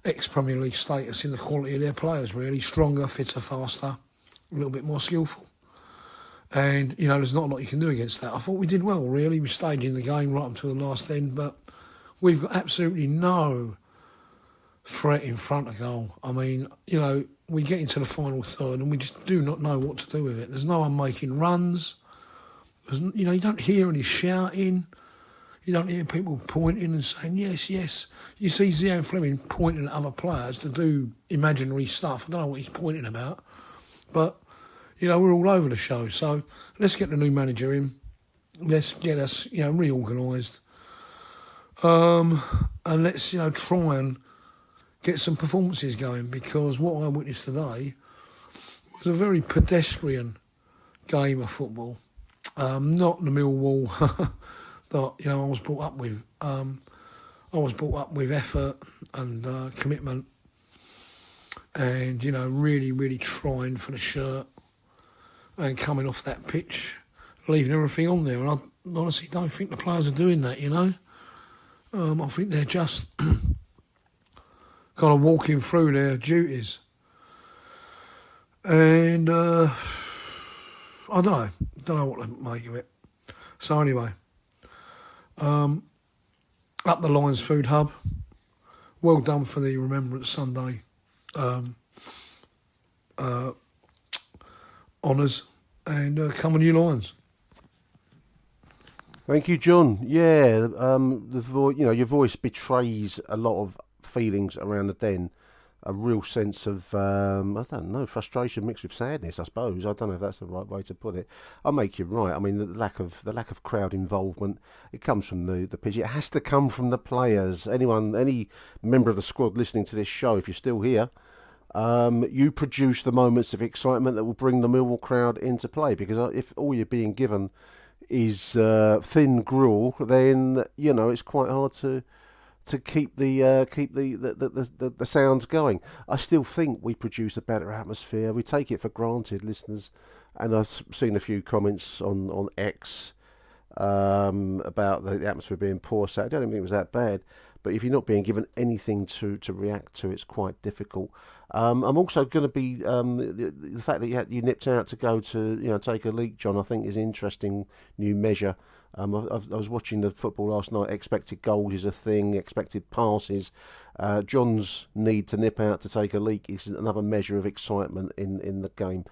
Speaker 10: ex-Premier League status in the quality of their players, really. Stronger, fitter, faster, a little bit more skillful. And, there's not a lot you can do against that. I thought we did well, really. We stayed in the game right until the last end, but we've got absolutely no threat in front of goal. I mean, we get into the final third and we just do not know what to do with it. There's no one making runs. You don't hear any shouting. You don't hear people pointing and saying, yes, yes. You see Zian Fleming pointing at other players to do imaginary stuff. I don't know what he's pointing about. But, we're all over the show. So let's get the new manager in. Let's get us, reorganised. And let's, try and get some performances going, because what I witnessed today was a very pedestrian game of football. Not the Millwall that I was brought up with. I was brought up with effort and commitment, and really, really trying for the shirt and coming off that pitch, leaving everything on there. And I honestly don't think the players are doing that. I think they're just kind of walking through their duties. And I don't know what to make of it. So anyway, up the Lions Food Hub, well done for the Remembrance Sunday honours, and come on you Lions.
Speaker 2: Thank you, John. Yeah, your voice betrays a lot of feelings around the Den. A real sense of, frustration mixed with sadness, I suppose. I don't know if that's the right way to put it. I'll make you right. I mean, the lack of crowd involvement, it comes from the pitch. It has to come from the players. Any member of the squad listening to this show, if you're still here, you produce the moments of excitement that will bring the Millwall crowd into play. Because if all you're being given is thin gruel, then it's quite hard to keep the sounds going. I still think we produce a better atmosphere. We take it for granted, listeners, and I've seen a few comments on X about the atmosphere being poor. So I don't think it was that bad. But if you're not being given anything to react to, it's quite difficult. I'm also going to be the fact that you nipped out to go to take a leak, John, I think is an interesting new measure. I was watching the football last night. Expected goals is a thing. Expected passes. John's need to nip out to take a leak is another measure of excitement in the game.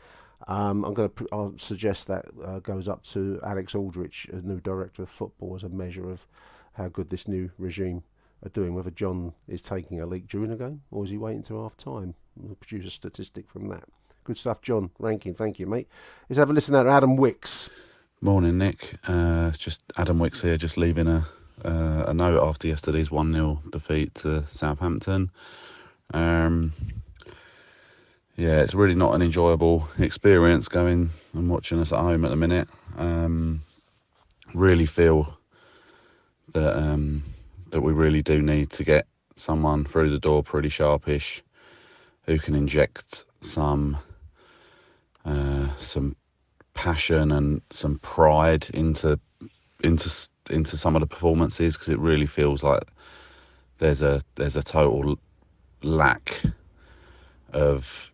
Speaker 2: I'll suggest that goes up to Alex Aldrich, a new director of football, as a measure of how good this new regime are doing. Whether John is taking a leak during a game or is he waiting till half time? We'll produce a statistic from that. Good stuff, John. Ranking, thank you, mate. Let's have a listen to Adam Wicks.
Speaker 11: Morning, Nick. Just Adam Wicks here, just leaving a note after yesterday's 1-0 defeat to Southampton. It's really not an enjoyable experience going and watching us at home at the minute. Really feel that we really do need to get someone through the door pretty sharpish who can inject some passion and some pride into some of the performances, because it really feels like there's a total lack of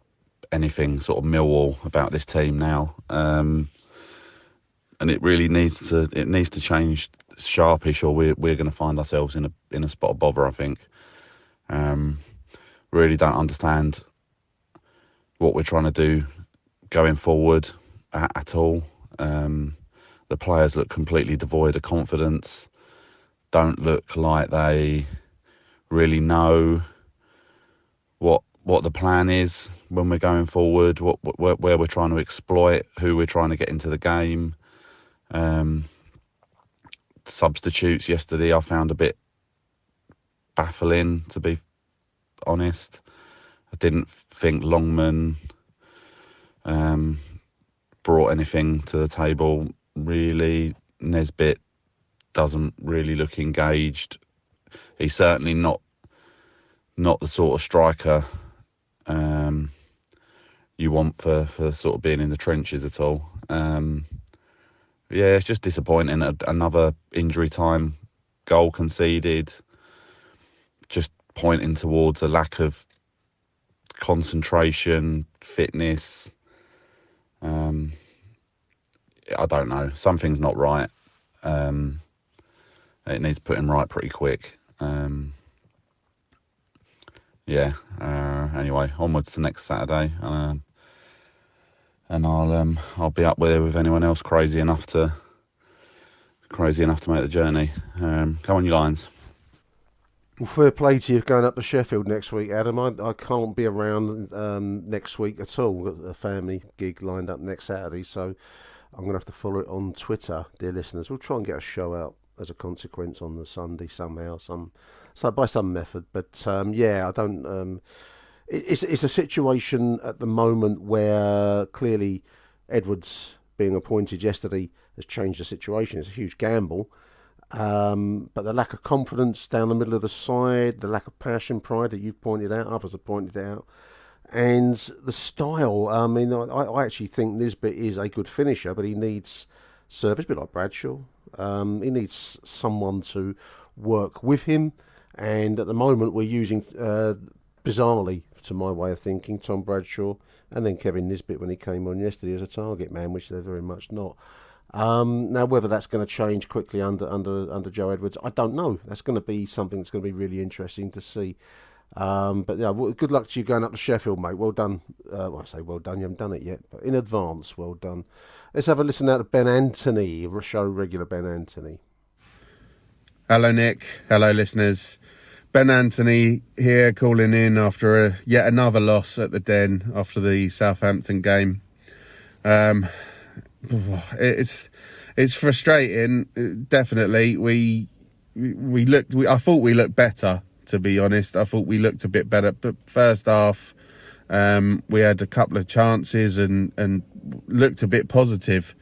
Speaker 11: anything sort of Millwall about this team now, and it really needs to change sharpish, or we're going to find ourselves in a spot of bother. I think. Really don't understand what we're trying to do going forward at all. The players look completely devoid of confidence. Don't look like they really know what the plan is when we're going forward, where we're trying to exploit, who we're trying to get into the game. Substitutes yesterday I found a bit baffling, to be honest. I didn't think Longman brought anything to the table, really. Nesbitt doesn't really look engaged. He's certainly not the sort of striker you want for sort of being in the trenches at all. Yeah, it's just disappointing. Another injury time goal conceded, just pointing towards a lack of concentration, fitness. I don't know. Something's not right. It needs putting right pretty quick. Anyway, onwards to next Saturday, and I'll be up there with anyone else crazy enough to make the journey. Come on, you Lions.
Speaker 2: Well, fair play to you going up to Sheffield next week, Adam. I can't be around next week at all. We've got a family gig lined up next Saturday, so I'm going to have to follow it on Twitter, dear listeners. We'll try and get a show out as a consequence on the Sunday somehow, by some method. But I don't. It's a situation at the moment where clearly Edwards being appointed yesterday has changed the situation. It's a huge gamble. But the lack of confidence down the middle of the side, the lack of passion, pride that you've pointed out, others have pointed out, and the style. I mean, I actually think Nisbet is a good finisher, but he needs service, a bit like Bradshaw. He needs someone to work with him, and at the moment we're using, bizarrely, to my way of thinking, Tom Bradshaw and then Kevin Nisbet when he came on yesterday as a target man, which they're very much not. Now, whether that's going to change quickly under Joe Edwards, I don't know. That's going to be something that's going to be really interesting to see. But yeah, good luck to you going up to Sheffield, mate. Well done. I say well done. You haven't done it yet, but in advance, well done. Let's have a listen now to Ben Anthony, show regular Ben Anthony.
Speaker 12: Hello, Nick. Hello, listeners. Ben Anthony here, calling in after yet another loss at the Den after the Southampton game. It's frustrating. Definitely, I thought we looked better. To be honest, I thought we looked a bit better. But first half, we had a couple of chances and looked a bit positive.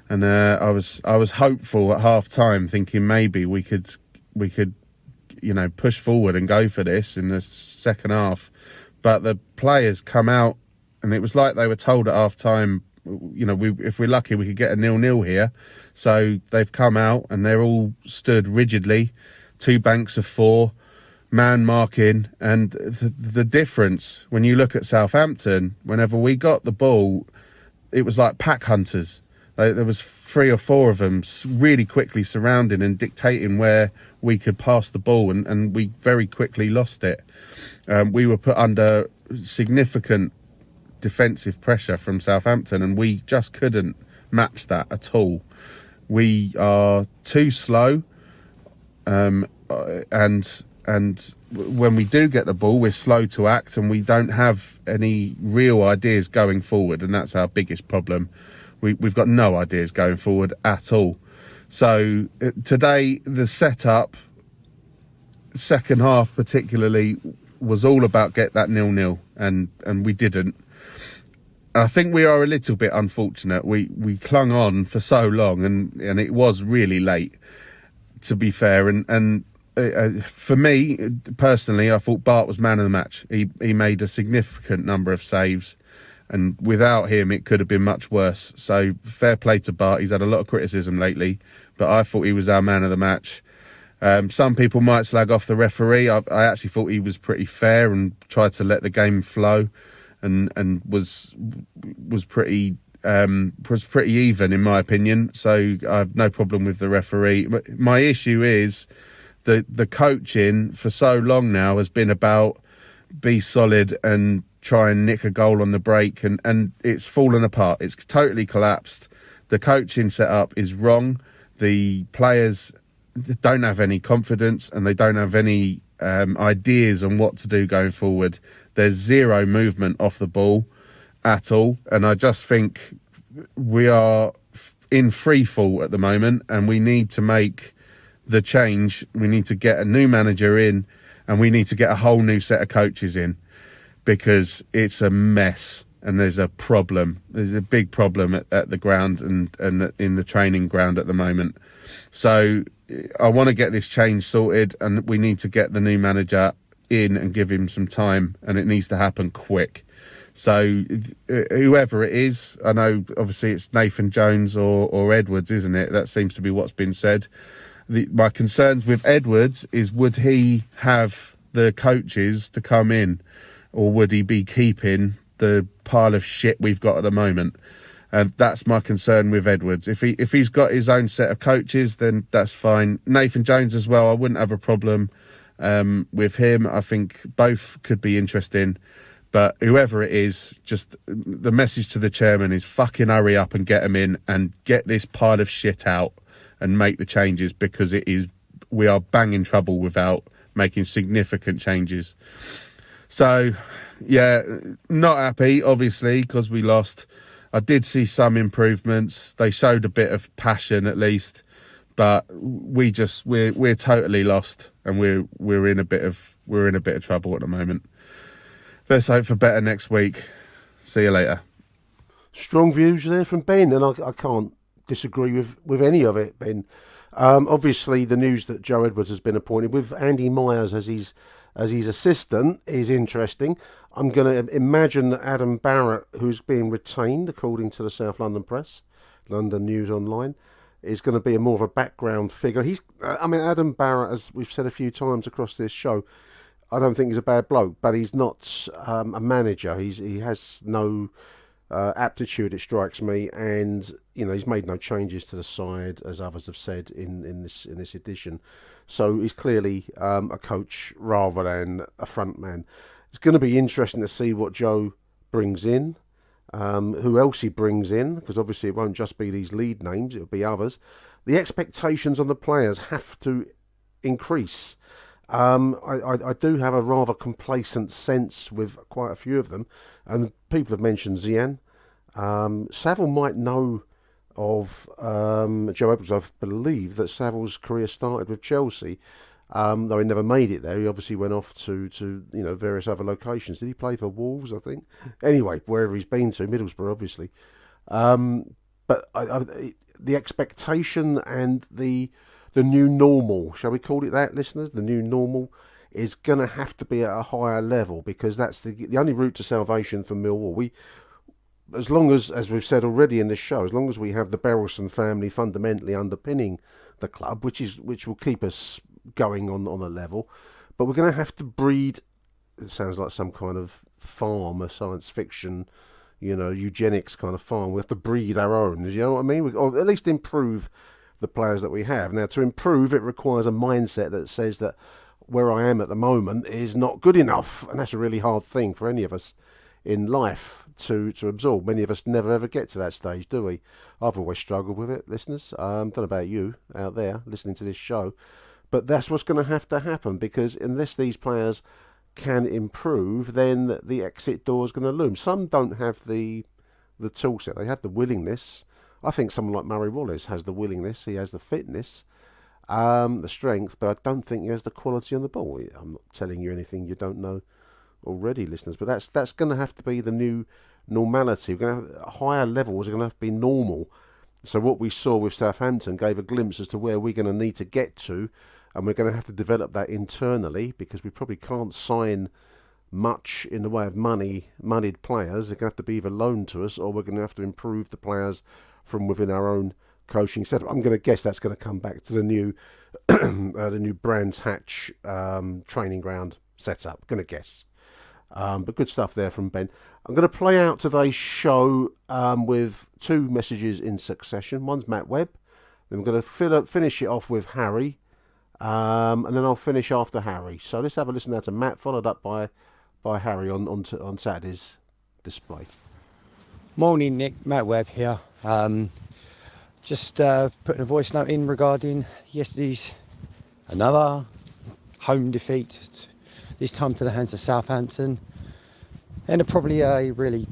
Speaker 12: And I was hopeful at half time, thinking maybe we could push forward and go for this in the second half. But the players come out, and it was like they were told at half time, if we're lucky, we could get a 0-0 here. So they've come out and they're all stood rigidly, 2 banks of 4, man marking. And the difference, when you look at Southampton, whenever we got the ball, it was like pack hunters. There was 3 or 4 of them really quickly surrounding and dictating where we could pass the ball, and we very quickly lost it. We were put under significant defensive pressure from Southampton, and we just couldn't match that at all. We are too slow, and when we do get the ball, we're slow to act, and we don't have any real ideas going forward, and that's our biggest problem. We've got no ideas going forward at all. So today, the setup, second half particularly, was all about get that 0-0, and we didn't. I think we are a little bit unfortunate. We clung on for so long, and it was really late, to be fair. And for me, personally, I thought Bart was man of the match. He made a significant number of saves, and without him, it could have been much worse. So fair play to Bart. He's had a lot of criticism lately, but I thought he was our man of the match. Some people might slag off the referee. I actually thought he was pretty fair and tried to let the game flow. and was pretty even in my opinion. So I have no problem with the referee. My issue is the coaching for so long now has been about be solid and try and nick a goal on the break, and it's fallen apart. It's totally collapsed. The coaching setup is wrong. The players don't have any confidence and they don't have any ideas on what to do going forward. There's zero movement off the ball at all, and I just think we are in free fall at the moment, and we need to make the change. We need to get a new manager in, and we need to get a whole new set of coaches in, because it's a mess and there's a problem. There's a big problem at the ground and in the training ground at the moment. So I want to get this change sorted, and we need to get the new manager in and give him some time, and it needs to happen quick. So whoever it is, I know obviously it's Nathan Jones or Edwards, isn't it? That seems to be what's been said. My concerns with Edwards is, would he have the coaches to come in, or would he be keeping the pile of shit we've got at the moment? And that's my concern with Edwards. If he's got his own set of coaches, then that's fine. Nathan Jones as well, I wouldn't have a problem with him. I think both could be interesting. But whoever it is, just the message to the chairman is fucking hurry up and get him in and get this pile of shit out and make the changes, because we are bang in trouble without making significant changes. So, yeah, not happy, obviously, because we lost. I did see some improvements. They showed a bit of passion at least, but we're totally lost, and we're in a bit of trouble at the moment. Let's hope for better next week. See you later.
Speaker 2: Strong views there from Ben, and I can't disagree with any of it, Ben. Obviously, the news that Joe Edwards has been appointed with Andy Myers as his assistant is interesting. I'm going to imagine that Adam Barrett, who's being retained according to the South London Press, London News Online, is going to be more of a background figure. Adam Barrett, as we've said a few times across this show, I don't think he's a bad bloke, but he's not a manager. He has no aptitude, it strikes me, and he's made no changes to the side, as others have said in this edition. So he's clearly a coach rather than a front man. It's going to be interesting to see what Joe brings in, who else he brings in, because obviously it won't just be these lead names, it'll be others. The expectations on the players have to increase. I do have a rather complacent sense with quite a few of them, and people have mentioned Zian. Saville might know of Joe Edwards. I believe that Saville's career started with Chelsea, though he never made it there. He obviously went off to various other locations. Did he play for Wolves, I think? Anyway, wherever he's been to, Middlesbrough, obviously. But the expectation and the new normal, shall we call it that, listeners? The new normal is going to have to be at a higher level, because that's the only route to salvation for Millwall. As long as we've said already in this show, as long as we have the Berylson family fundamentally underpinning the club, which will keep us going on a level, but we're going to have to breed. It sounds like some kind of farm, a science fiction, eugenics kind of farm. We have to breed our own. You know what I mean? Or at least improve the players that we have. Now, to improve, it requires a mindset that says that where I am at the moment is not good enough, and that's a really hard thing for any of us in life to absorb. Many of us never ever get to that stage, do we? I've always struggled with it, listeners. Don't know about you out there listening to this show, but that's what's going to have to happen, because unless these players can improve, then the exit door is going to loom. Some don't have the tool set. They have the willingness. I think someone like Murray Wallace has the willingness, he has the fitness, the strength, but I don't think he has the quality on the ball. I'm not telling you anything you don't know already, listeners, but that's going to have to be the new normality. We're going to have higher levels are going to have to be normal. So what we saw with Southampton gave a glimpse as to where we're going to need to get to, and we're going to have to develop that internally, because we probably can't sign much in the way of moneyed players. They're going to have to be either loaned to us, or we're going to have to improve the players from within our own coaching setup. I'm going to guess that's going to come back to the new Brands Hatch training ground setup. I'm going to guess. But good stuff there from Ben. I'm going to play out today's show with two messages in succession. One's Matt Webb. Then we're going to finish it off with Harry. And then I'll finish after Harry. So let's have a listen now to Matt, followed up by Harry on Saturday's display.
Speaker 13: Morning, Nick. Matt Webb here. Just putting a voice note in regarding yesterday's another home defeat, this time to the hands of Southampton, and probably a really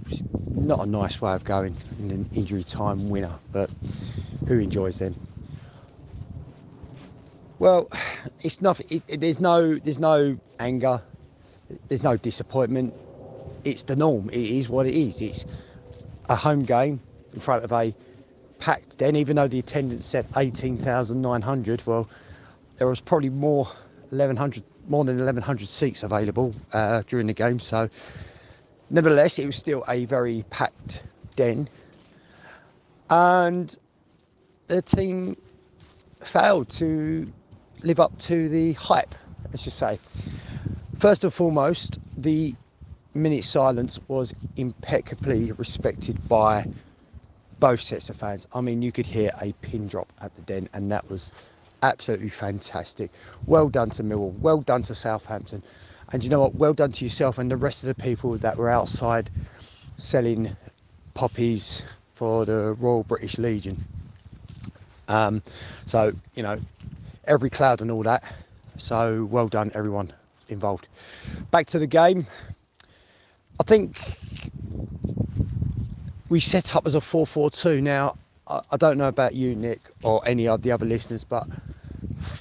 Speaker 13: not a nice way of going in an injury time winner, but who enjoys them? Well, it's nothing. There's no anger, there's no disappointment. It's the norm. It is what it is. It's a home game in front of a packed den, even though the attendance said 18,900. Well, there was probably more than 1,100 seats available during the game. So, nevertheless, it was still a very packed den, and the team failed to live up to the hype, let's just say. First and foremost, the minute silence was impeccably respected by both sets of fans. I mean, you could hear a pin drop at the den, and that was absolutely fantastic. Well done to Millwall, well done to Southampton, and you know what, well done to yourself and the rest of the people that were outside selling poppies for the Royal British Legion. So, you know, every cloud and all that, so well done everyone involved. Back to the game. I think we set up as a 4-4-2. Now, I don't know about you, Nick, or any of the other listeners, but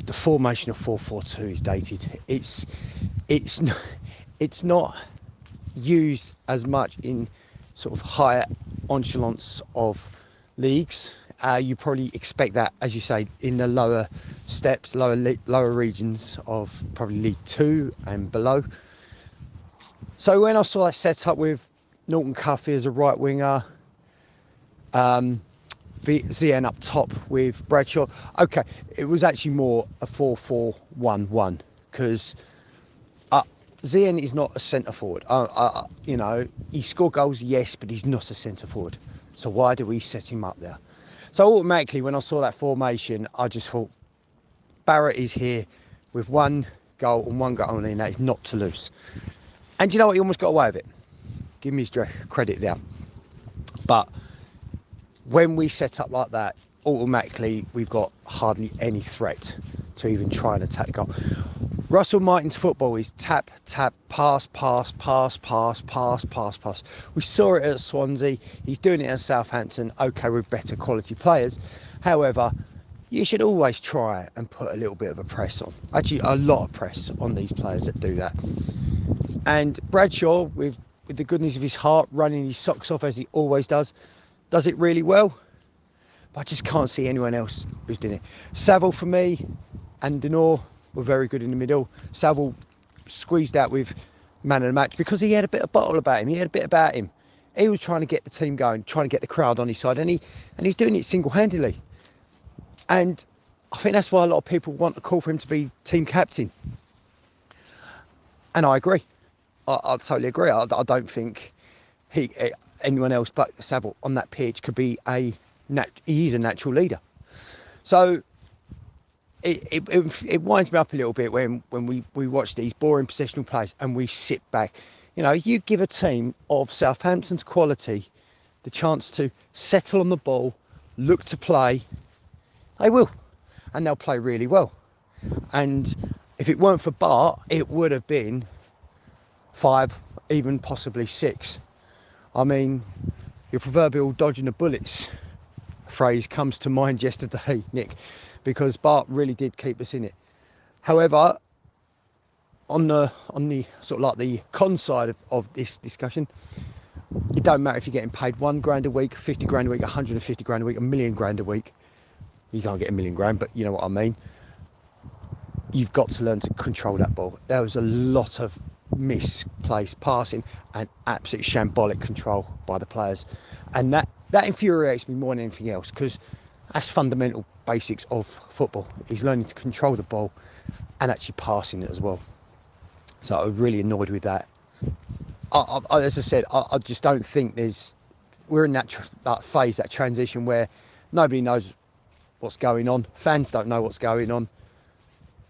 Speaker 13: the formation of 4-4-2 is dated. It's not used as much in sort of higher echelons of leagues. You probably expect that, as you say, in the lower steps, lower regions of probably League 2 and below. So when I saw that set up with Norton Cuffy as a right winger, ZN up top with Bradshaw, okay, it was actually more a 4-4-1-1, because ZN is not a centre forward. You know, he scored goals, yes, but he's not a centre forward. So why do we set him up there? So automatically, when I saw that formation, I just thought, Barrett is here with one goal and one goal only, and that is not to lose. And you know what? He almost got away with it. Give me his credit there. But when we set up like that, automatically we've got hardly any threat to even try and attack the goal. Russell Martin's football is tap, tap, pass, pass, pass, pass, pass, pass, pass. We saw it at Swansea. He's doing it at Southampton. Okay, with better quality players. However, you should always try and put a little bit of a press on. Actually, a lot of press on these players that do that. And Bradshaw, with the goodness of his heart, running his socks off as he always does it really well. But I just can't see anyone else who's doing it. Saville, for me, and Denor were very good in the middle. Saville squeezed out with man of the match because he had a bit of bottle about him. He had a bit about him. He was trying to get the team going, trying to get the crowd on his side, and he's doing it single-handedly. And I think that's why a lot of people want to call for him to be team captain. And I agree. I totally agree. I don't think anyone else but Saville on that pitch could be he is a natural leader. So it winds me up a little bit when we watch these boring possessional plays and we sit back. You know, you give a team of Southampton's quality the chance to settle on the ball, look to play, they will. And they'll play really well. And if it weren't for Bart, it would have been 5, even possibly 6. I mean, your proverbial dodging the bullets phrase comes to mind yesterday, Nick, because Bart really did keep us in it. However, on the sort of like the con side of this discussion, it don't matter if you're getting paid £1 a week, 50 grand a week, 150 grand a week, £1 million a week. You can't get £1 million, but you know what I mean. You've got to learn to control that ball. There was a lot of misplaced passing and absolute shambolic control by the players, and that infuriates me more than anything else, because that's fundamental basics of football, is learning to control the ball and actually passing it as well. So I was really annoyed with that. as I said, I just don't think we're in that phase, that transition where nobody knows what's going on. Fans don't know what's going on.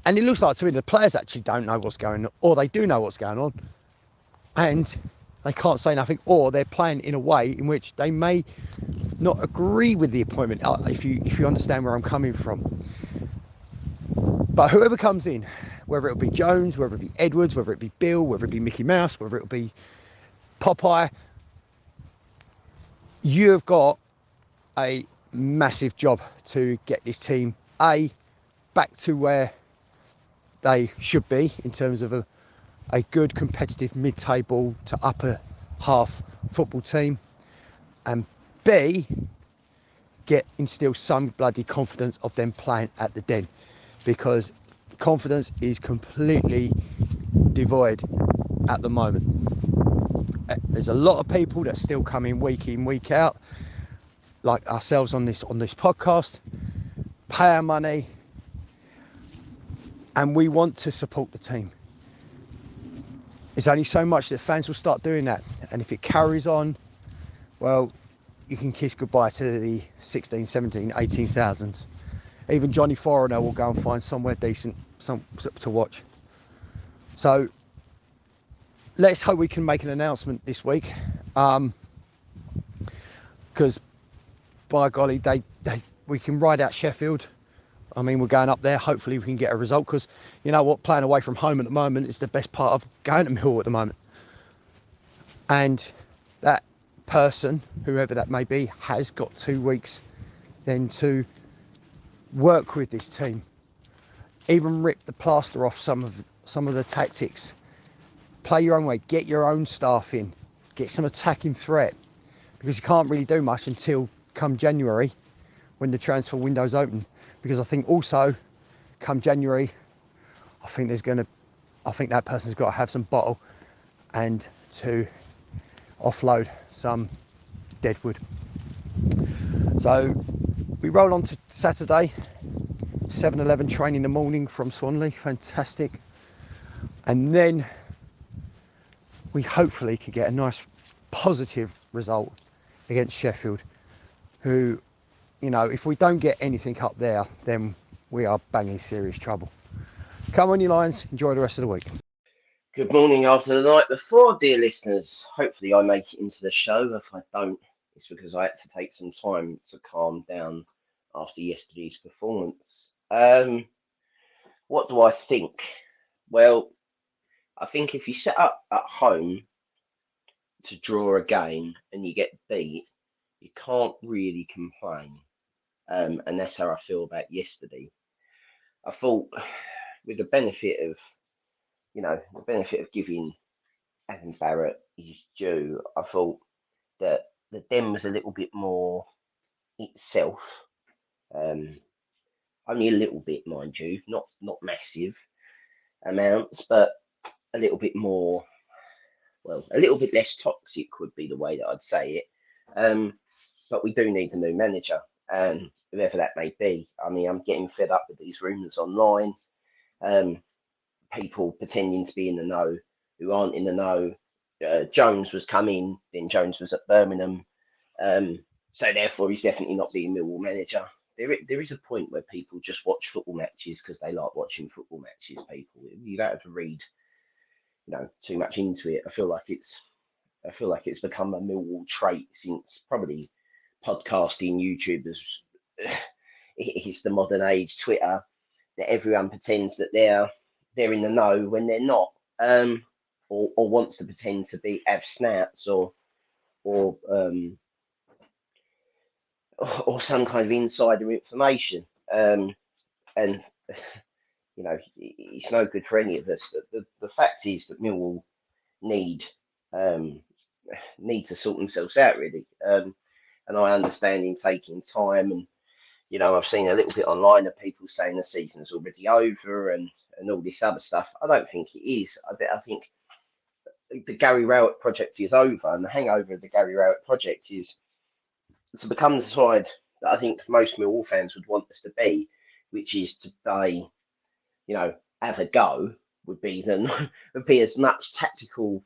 Speaker 13: And it looks like to me the players actually don't know what's going on, or they do know what's going on, and they can't say nothing, or they're playing in a way in which they may not agree with the appointment, if you understand where I'm coming from. But whoever comes in, whether it'll be Jones, whether it be Edwards, whether it be Bill, whether it be Mickey Mouse, whether it'll be Popeye, you have got a massive job to get this team back to where they should be in terms of a good competitive mid-table to upper half football team, and B, instill some bloody confidence of them playing at the Den, because confidence is completely devoid at the moment. There's a lot of people that still come in, week out, like ourselves on this podcast, pay our money, and we want to support the team. There's only so much that fans will start doing that, and if it carries on, well, you can kiss goodbye to the 16, 17, 18,000s. Even Johnny Foreigner will go and find somewhere decent to watch. So let's hope we can make an announcement this week, because by golly, we can ride out Sheffield. I mean, we're going up there. Hopefully we can get a result, because you know what, playing away from home at the moment is the best part of going to Millwall at the moment. And that person, whoever that may be, has got 2 weeks then to work with this team. Even rip the plaster off some of the tactics. Play your own way. Get your own staff in. Get some attacking threat, because you can't really do much until come January, when the transfer window's open. Because I think also, come January, I think that person's got to have some bottle and to offload some deadwood. So we roll on to Saturday, 7-11 train in the morning from Swanley, fantastic. And then we hopefully could get a nice positive result against Sheffield, who, you know, if we don't get anything up there, then we are banging serious trouble. Come on, you Lions. Enjoy the rest of the week.
Speaker 14: Good morning after the night before, dear listeners. Hopefully I make it into the show. If I don't, it's because I had to take some time to calm down after yesterday's performance. What do I think? Well, I think if you set up at home to draw a game and you get beat, you can't really complain. And that's how I feel about yesterday. I thought, with the benefit of giving Adam Barrett his due, I thought that the Den was a little bit more itself. Only a little bit, mind you, not massive amounts, but a little bit more, well, a little bit less toxic would be the way that I'd say it. But we do need a new manager, and whoever that may be. I mean, I'm getting fed up with these rumours online. People pretending to be in the know who aren't in the know. Jones was coming, then Jones was at Birmingham. So therefore, he's definitely not being Millwall manager. There is a point where people just watch football matches because they like watching football matches. People, you don't have to read, too much into it. I feel like it's become a Millwall trait since probably podcasting, YouTube is the modern age, Twitter, that everyone pretends that they're in the know when they're not, or wants to pretend to have snouts or some kind of insider information, and it's no good for any of us. The fact is that Millwall need to sort themselves out, really, and I understand in taking time, and I've seen a little bit online of people saying the season's already over and all this other stuff. I don't think it is. I think the Gary Rowett project is over, and the hangover of the Gary Rowett project is to become the side that I think most Millwall fans would want us to be, which is to have a go, would be as much tactical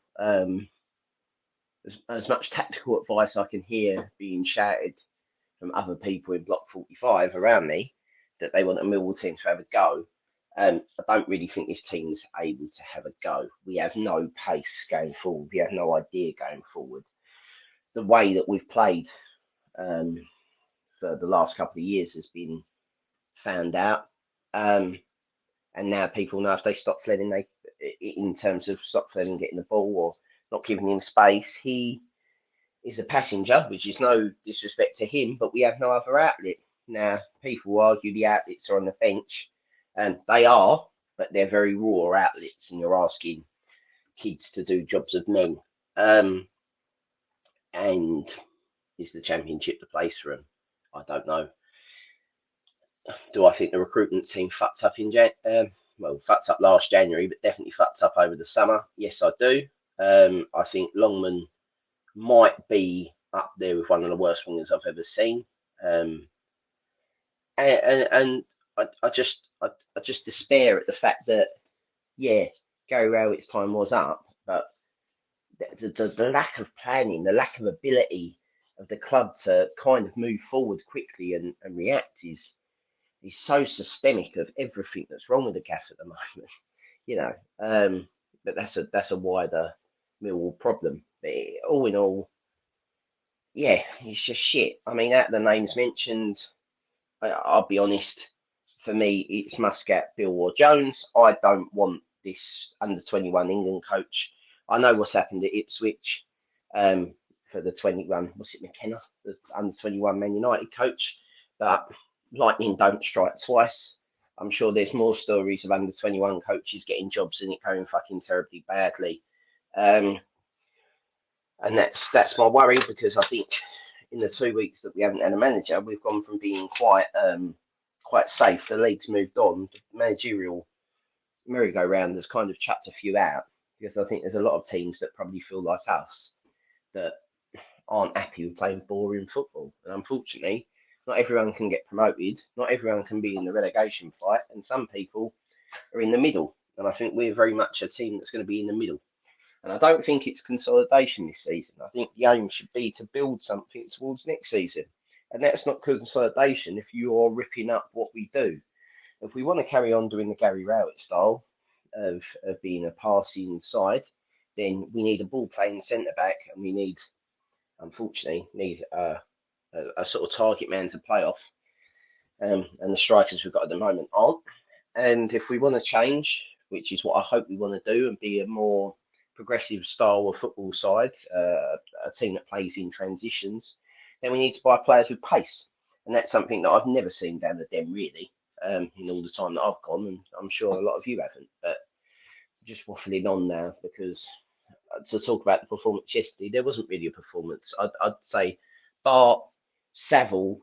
Speaker 14: as much tactical advice I can hear being shouted from other people in Block 45 around me that they want a Millwall team to have a go. I don't really think this team's able to have a go. We have no pace going forward. We have no idea going forward. The way that we've played for the last couple of years has been found out. And now people know if they stop Fleming, in terms of stop Fleming getting the ball or not giving him space, he is a passenger, which is no disrespect to him, but we have no other outlet. Now, people argue the outlets are on the bench, and they are, but they're very raw outlets, and you're asking kids to do jobs of men. And is the Championship the place for them? I don't know. Do I think the recruitment team fucked up fucked up last January, but definitely fucked up over the summer? Yes, I do. I think Longman might be up there with one of the worst wingers I've ever seen. And I just despair at the fact that, yeah, Gary Rowett's time was up, but the lack of planning, the lack of ability of the club to kind of move forward quickly and react is so systemic of everything that's wrong with the Gaff at the moment. You know, but that's a wider Millwall problem. But all in all, yeah, it's just shit. I mean, out of the names mentioned, I'll be honest, for me, it's Muscat, Bill or Jones. I don't want this under-21 England coach. I know what's happened at Ipswich for the 21, was it McKenna, the under-21 Man United coach, but lightning don't strike twice. I'm sure there's more stories of under-21 coaches getting jobs and it going fucking terribly badly. And that's my worry, because I think in the 2 weeks that we haven't had a manager, we've gone from being quite safe. The league's moved on. The managerial merry-go-round has kind of chucked a few out, because I think there's a lot of teams that probably feel like us that aren't happy with playing boring football. And unfortunately, not everyone can get promoted. Not everyone can be in the relegation fight. And some people are in the middle. And I think we're very much a team that's going to be in the middle. And I don't think it's consolidation this season. I think the aim should be to build something towards next season. And that's not consolidation if you are ripping up what we do. If we want to carry on doing the Gary Rowett style of being a passing side, then we need a ball-playing centre-back, and we unfortunately, need a sort of target man to play off. And the strikers we've got at the moment aren't. And if we want to change, which is what I hope we want to do, and be a more progressive style of football side, a team that plays in transitions, then we need to buy players with pace. And that's something that I've never seen down the Den, really, in all the time that I've gone, and I'm sure a lot of you haven't. But just waffling on now, because to talk about the performance yesterday, there wasn't really a performance. I'd say bar Saville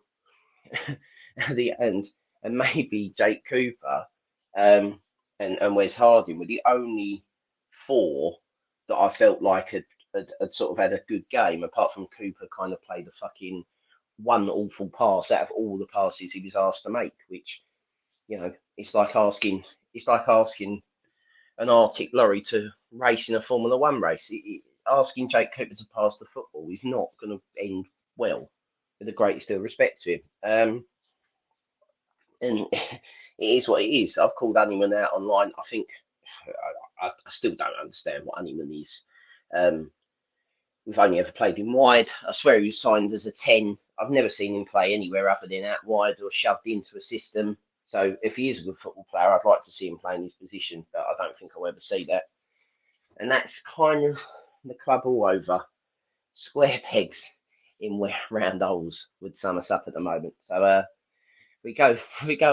Speaker 14: at the end, and maybe Jake Cooper and Wes Harding were the only four that I felt like had sort of had a good game, apart from Cooper kind of played a fucking one awful pass out of all the passes he was asked to make, which, you know, it's like asking an Arctic lorry to race in a Formula One race. Asking Jake Cooper to pass the football is not going to end well, with the greatest deal of respect to him. And it is what it is. I've called Honeyman out online. I think I still don't understand what Honeyman is. We've only ever played him wide. I swear he was signed as a 10. I've never seen him play anywhere other than out wide or shoved into a system. So if he is a good football player, I'd like to see him play in his position, but I don't think I'll ever see that. And that's kind of the club all over. Square pegs in round holes would sum us up at the moment. So we go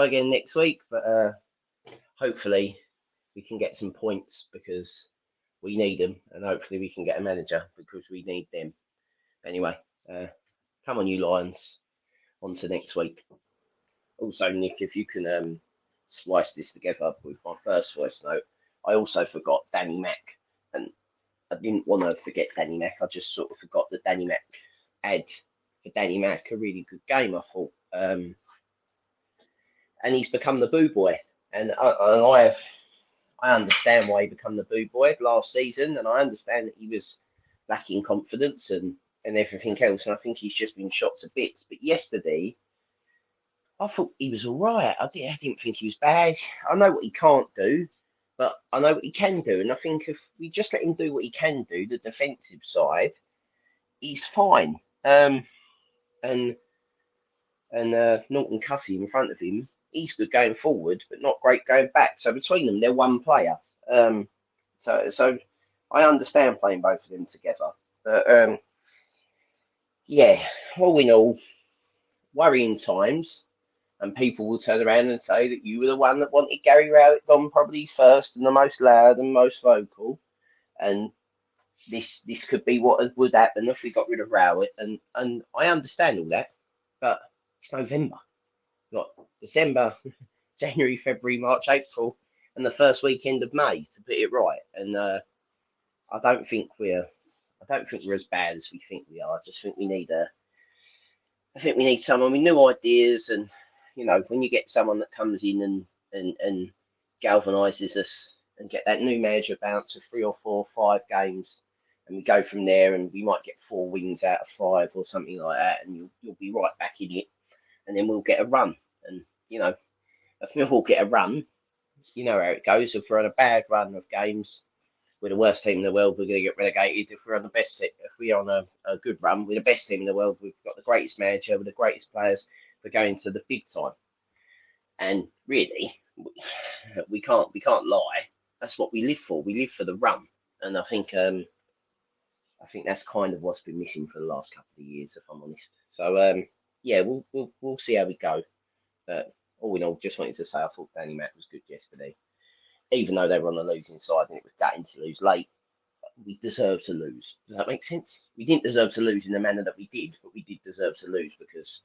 Speaker 14: again next week, but hopefully we can get some points, because we need them, and hopefully we can get a manager, because we need them. Anyway, come on, you Lions. On to next week. Also, Nick, if you can splice this together with my first voice note, I also forgot Danny Mack, and I didn't want to forget Danny Mack. I just sort of forgot that Danny Mack had, for Danny Mack, a really good game, I thought. And he's become the boo boy, and I understand why he became the boo boy last season, and I understand that he was lacking confidence and everything else. And I think he's just been shot to bits. But yesterday, I thought he was all right. I didn't think he was bad. I know what he can't do, but I know what he can do. And I think if we just let him do what he can do, the defensive side, he's fine. And Norton Cuffy in front of him, he's good going forward, but not great going back. So between them, they're one player. So I understand playing both of them together. But yeah, all in all, worrying times. And people will turn around and say that you were the one that wanted Gary Rowett gone probably first and the most loud and most vocal. And this could be what would happen if we got rid of Rowett. And I understand all that, but it's November. We've got December, January, February, March, April, and the first weekend of May to put it right. And I don't think we're as bad as we think we are. I just think we need someone with new ideas, and when you get someone that comes in and galvanises us and get that new manager bounce for 3 or 4 or 5 games, and we go from there, and we might get 4 wins out of 5 or something like that, and you'll be right back in it, and then we'll get a run. And if Millwall get a run, you know how it goes. If we're on a bad run of games, we're the worst team in the world, we're going to get relegated. If we're on the best, if we're on a good run, we're the best team in the world. We've got the greatest manager with the greatest players. We're going to the big time. And really, we can't lie. That's what we live for. We live for the run. And I think that's kind of what's been missing for the last couple of years, if I'm honest. So yeah, we'll see how we go. But all in all, just wanted to say I thought Danny Mack was good yesterday. Even though they were on the losing side and it was gutting to lose late, we deserve to lose. Does that make sense? We didn't deserve to lose in the manner that we did, but we did deserve to lose because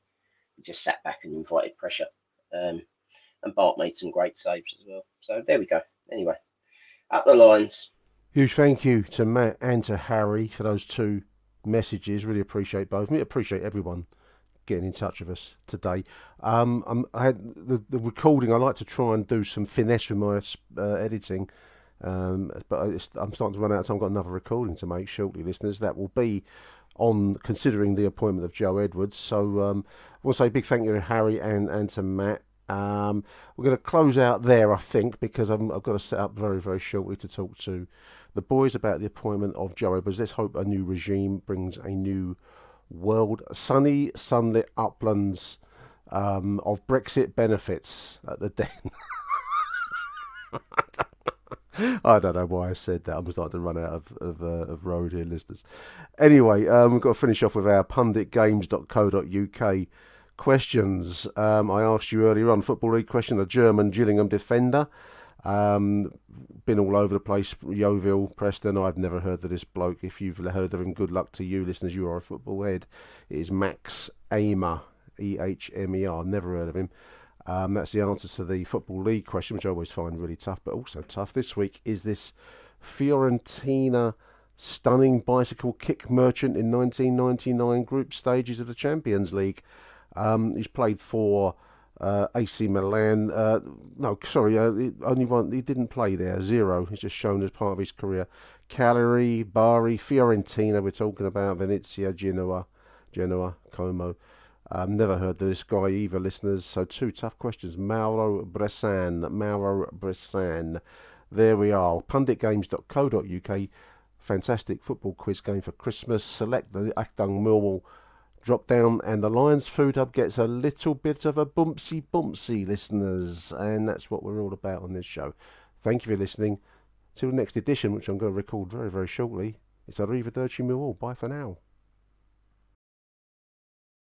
Speaker 14: we just sat back and invited pressure. And Bart made some great saves as well. So there we go. Anyway, up the lines.
Speaker 2: Huge thank you to Matt and to Harry for those 2 messages. Really appreciate both. I appreciate everyone getting in touch with us today. I had the recording. I like to try and do some finesse with my editing, but I'm starting to run out of time. I've got another recording to make shortly, listeners. That will be on considering the appointment of Joe Edwards. So I want to say a big thank you to Harry and to Matt. We're going to close out there, I think, because I've got to set up very, very shortly to talk to the boys about the appointment of Joe Edwards. Let's hope a new regime brings a new world. Sunny, sunlit uplands of Brexit benefits at the Den. I don't know why I said that. I'm starting to run out of road here, listeners. Anyway, we've got to finish off with our punditgames.co.uk questions. I asked you earlier on, Football League question, a German Gillingham defender. Been all over the place, Yeovil, Preston. I've never heard of this bloke. If you've heard of him, good luck to you, listeners. You are a football head. It is Max Ehmer, Ehmer. Never heard of him. That's the answer to the Football League question, which I always find really tough, but also tough this week, is this Fiorentina stunning bicycle kick merchant in 1999 group stages of the Champions League. He's played for AC Milan. Only one. He didn't play there. 0. He's just shown as part of his career. Cagliari, Bari, Fiorentina. We're talking about Venezia, Genoa, Como. Never heard of this guy either, listeners. So 2 tough questions. Mauro Bressan. There we are. Punditgames.co.uk. Fantastic football quiz game for Christmas. Select the Achtung Millwall drop down, and the Lions Food Hub gets a little bit of a bumpsy, listeners, and that's what we're all about on this show. Thank you for listening. Till the next edition, which I'm going to record very, very shortly. It's Arrivederci Millwall. Bye for now.